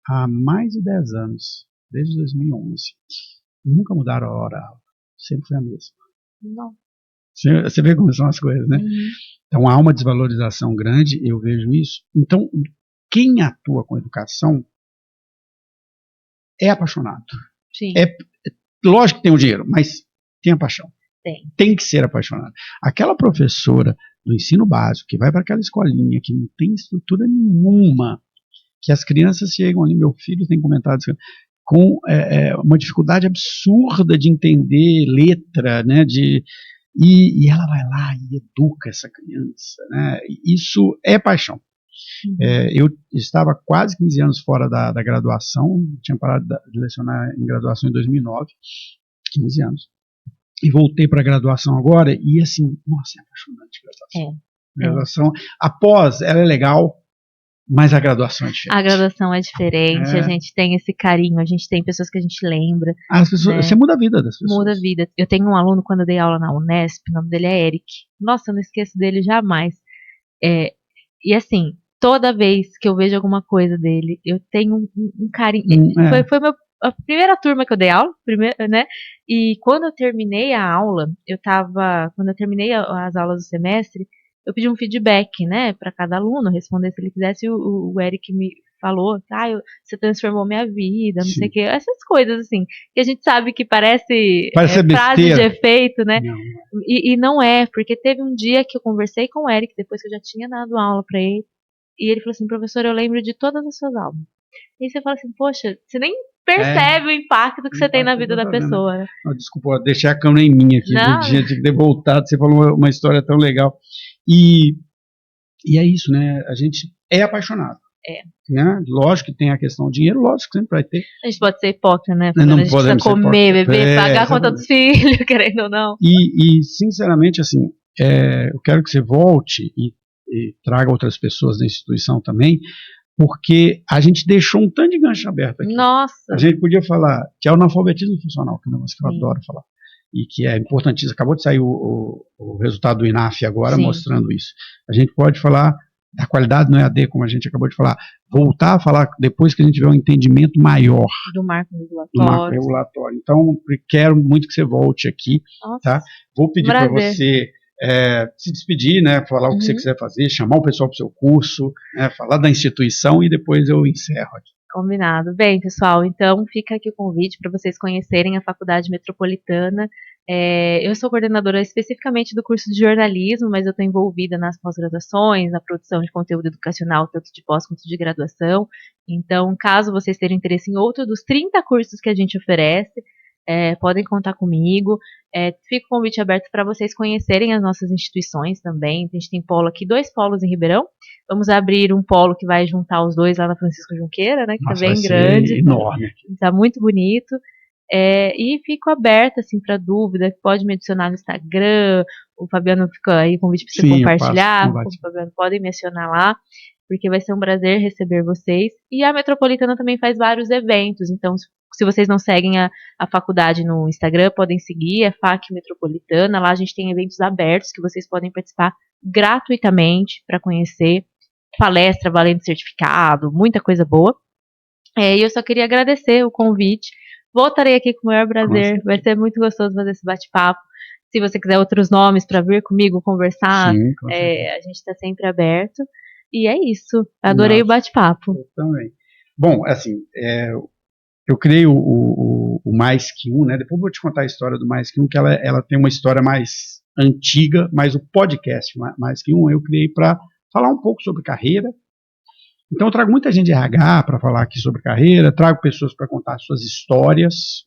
há mais de 10 anos, desde 2011. Nunca mudaram a hora aula, sempre foi a mesma. Não. Você vê como são as coisas, né? Então há uma desvalorização grande, eu vejo isso. Então, quem atua com educação é apaixonado. Sim. Lógico que tem o dinheiro, mas tem a paixão. Tem que ser apaixonado. Aquela professora do ensino básico que vai para aquela escolinha que não tem estrutura nenhuma, que as crianças chegam ali, meu filho tem comentado com uma dificuldade absurda de entender letra, né, e ela vai lá e educa essa criança, né, isso é paixão. Eu estava quase 15 anos fora da graduação, tinha parado de lecionar em graduação em 2009, 15 anos. e voltei para a graduação agora, e assim, nossa, é apaixonante a graduação. Graduação, após, ela é legal, mas a graduação é diferente. A graduação é diferente, a gente tem esse carinho, a gente tem pessoas que a gente lembra. As pessoas, né? Você muda a vida das pessoas. Muda a vida. Eu tenho um aluno, quando eu dei aula na Unesp, o nome dele é Eric. Nossa, eu não esqueço dele jamais. E assim, toda vez que eu vejo alguma coisa dele, eu tenho um carinho. Foi a primeira turma que eu dei aula, né? E quando eu terminei a aula, quando eu terminei as aulas do semestre, eu pedi um feedback, né, para cada aluno responder se ele quisesse. O Eric me falou, você transformou minha vida, não sei o que, essas coisas assim, que a gente sabe que parece frase de efeito, né? Não. E não é, porque teve um dia que eu conversei com o Eric, depois que eu já tinha dado aula para ele, e ele falou assim, professor, eu lembro de todas as suas aulas. E aí você fala assim, poxa, você nem percebe o impacto que você tem na vida da pessoa. Né? Não, desculpa, deixei a câmera em mim aqui, no dia de ter voltado, você falou uma história tão legal. E é isso, né? A gente é apaixonado. Né? Lógico que tem a questão do dinheiro, lógico que sempre vai ter. A gente pode ser hipócrita, né? Porque a gente precisa comer, beber, pagar a conta dos filhos, querendo ou não. E sinceramente, assim, eu quero que você volte e traga outras pessoas da instituição também, porque a gente deixou um tanto de gancho aberto aqui. Nossa! A gente podia falar que é o analfabetismo funcional, que é um negócio que eu adoro falar. E que é importantíssimo. Acabou de sair o resultado do INAF agora, mostrando isso. A gente pode falar da qualidade no EAD, como a gente acabou de falar. Voltar a falar depois que a gente tiver um entendimento maior do marco regulatório. Então, quero muito que você volte aqui. Tá? Vou pedir para você se despedir, né, falar o que você quiser fazer, chamar o pessoal para o seu curso, né, falar da instituição e depois eu encerro aqui. Combinado. Bem, pessoal, então fica aqui o convite para vocês conhecerem a Faculdade Metropolitana. Eu sou coordenadora especificamente do curso de jornalismo, mas eu estou envolvida nas pós-graduações, na produção de conteúdo educacional, tanto de pós quanto de graduação. Então, caso vocês tenham interesse em outro dos 30 cursos que a gente oferece, podem contar comigo. Fica o convite aberto para vocês conhecerem as nossas instituições também. A gente tem polo aqui, 2 polos em Ribeirão. Vamos abrir um polo que vai juntar os 2 lá na Francisco Junqueira, né? Que está bem grande. Enorme. Está muito bonito. E fico aberta assim, para dúvida, pode me adicionar no Instagram. O Fabiano fica aí, convite para você compartilhar. O Fabiano podem me acionar lá, porque vai ser um prazer receber vocês. E a Metropolitana também faz vários eventos, então se vocês não seguem a faculdade no Instagram, podem seguir, é FAC Metropolitana. Lá a gente tem eventos abertos que vocês podem participar gratuitamente para conhecer, palestra valendo certificado, muita coisa boa. E eu só queria agradecer o convite. Voltarei aqui com o maior prazer, vai ser muito gostoso fazer esse bate-papo. Se você quiser outros nomes para vir comigo conversar, a gente está sempre aberto. E é isso, adorei o bate-papo. Eu também. Bom, assim, eu criei o Mais Que Um, né? Depois eu vou te contar a história do Mais Que Um, que ela tem uma história mais antiga, mas o podcast Mais Que Um eu criei para falar um pouco sobre carreira. Então eu trago muita gente de RH para falar aqui sobre carreira, trago pessoas para contar suas histórias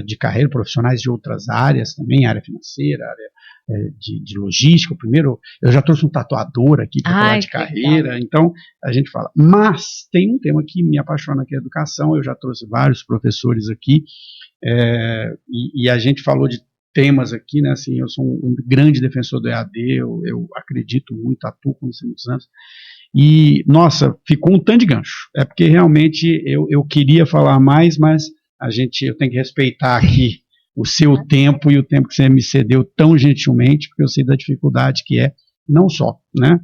de carreira, profissionais de outras áreas também, área financeira, área de logística. Primeiro, eu já trouxe um tatuador aqui para falar de carreira, então a gente fala. Mas tem um tema que me apaixona, que é a educação. Eu já trouxe vários professores aqui, e a gente falou de temas aqui, né? Assim, eu sou um grande defensor do EAD, eu acredito muito, atuo com isso há muitos anos. E, nossa, ficou um tanto de gancho. É porque realmente eu queria falar mais, mas eu tenho que respeitar aqui o seu tempo e o tempo que você me cedeu tão gentilmente, porque eu sei da dificuldade que é, não só, né,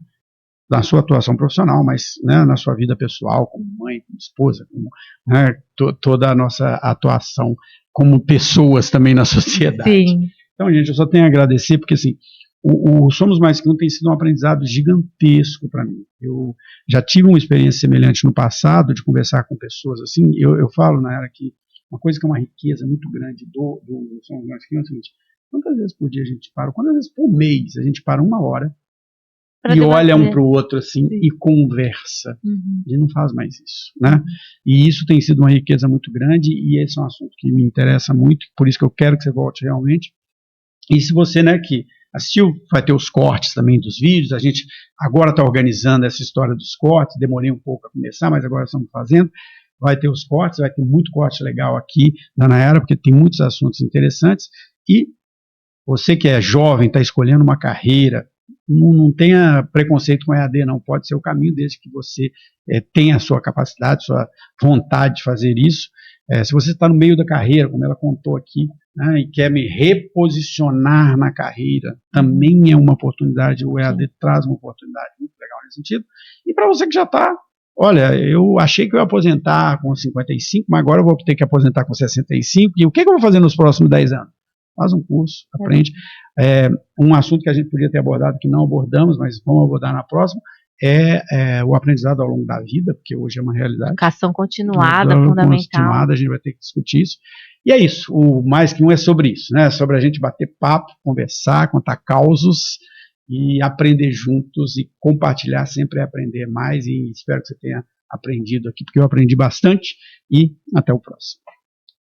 na sua atuação profissional, mas, né, na sua vida pessoal, como mãe, como esposa, como, né, toda a nossa atuação como pessoas também na sociedade. Sim. Então, gente, eu só tenho a agradecer, porque assim, o Somos Mais Que Um tem sido um aprendizado gigantesco para mim. Eu já tive uma experiência semelhante no passado, de conversar com pessoas assim. Eu falo, na era que uma coisa que é uma riqueza muito grande do Somos Mais Que Um é o seguinte: quantas vezes por dia a gente para? Quantas vezes por mês a gente para 1 hora e olha um para o outro assim e conversa? A gente não faz mais isso, né? E isso tem sido uma riqueza muito grande, e esse é um assunto que me interessa muito, por isso que eu quero que você volte realmente. E se você, né, que assistiu, vai ter os cortes também dos vídeos. A gente agora está organizando essa história dos cortes, demorei um pouco a começar, mas agora estamos fazendo. Vai ter os cortes, vai ter muito corte legal aqui da Nayara, porque tem muitos assuntos interessantes. E você que é jovem, está escolhendo uma carreira, não tenha preconceito com EAD, não. Pode ser o caminho desde que você tenha a sua capacidade, sua vontade de fazer isso. Se você está no meio da carreira, como ela contou aqui, né, e quer me reposicionar na carreira, também é uma oportunidade. O EAD traz uma oportunidade muito legal nesse sentido. E para você que já está, olha, eu achei que eu ia aposentar com 55, mas agora eu vou ter que aposentar com 65, e o que eu vou fazer nos próximos 10 anos? Faz um curso, aprende. Um assunto que a gente podia ter abordado, que não abordamos, mas vamos abordar na próxima, o aprendizado ao longo da vida, porque hoje é uma realidade. Educação continuada, fundamental. Continuada, a gente vai ter que discutir isso. E é isso, o Mais Que Um é sobre isso, né? Sobre a gente bater papo, conversar, contar causos e aprender juntos e compartilhar, sempre aprender mais, e espero que você tenha aprendido aqui, porque eu aprendi bastante, e até o próximo.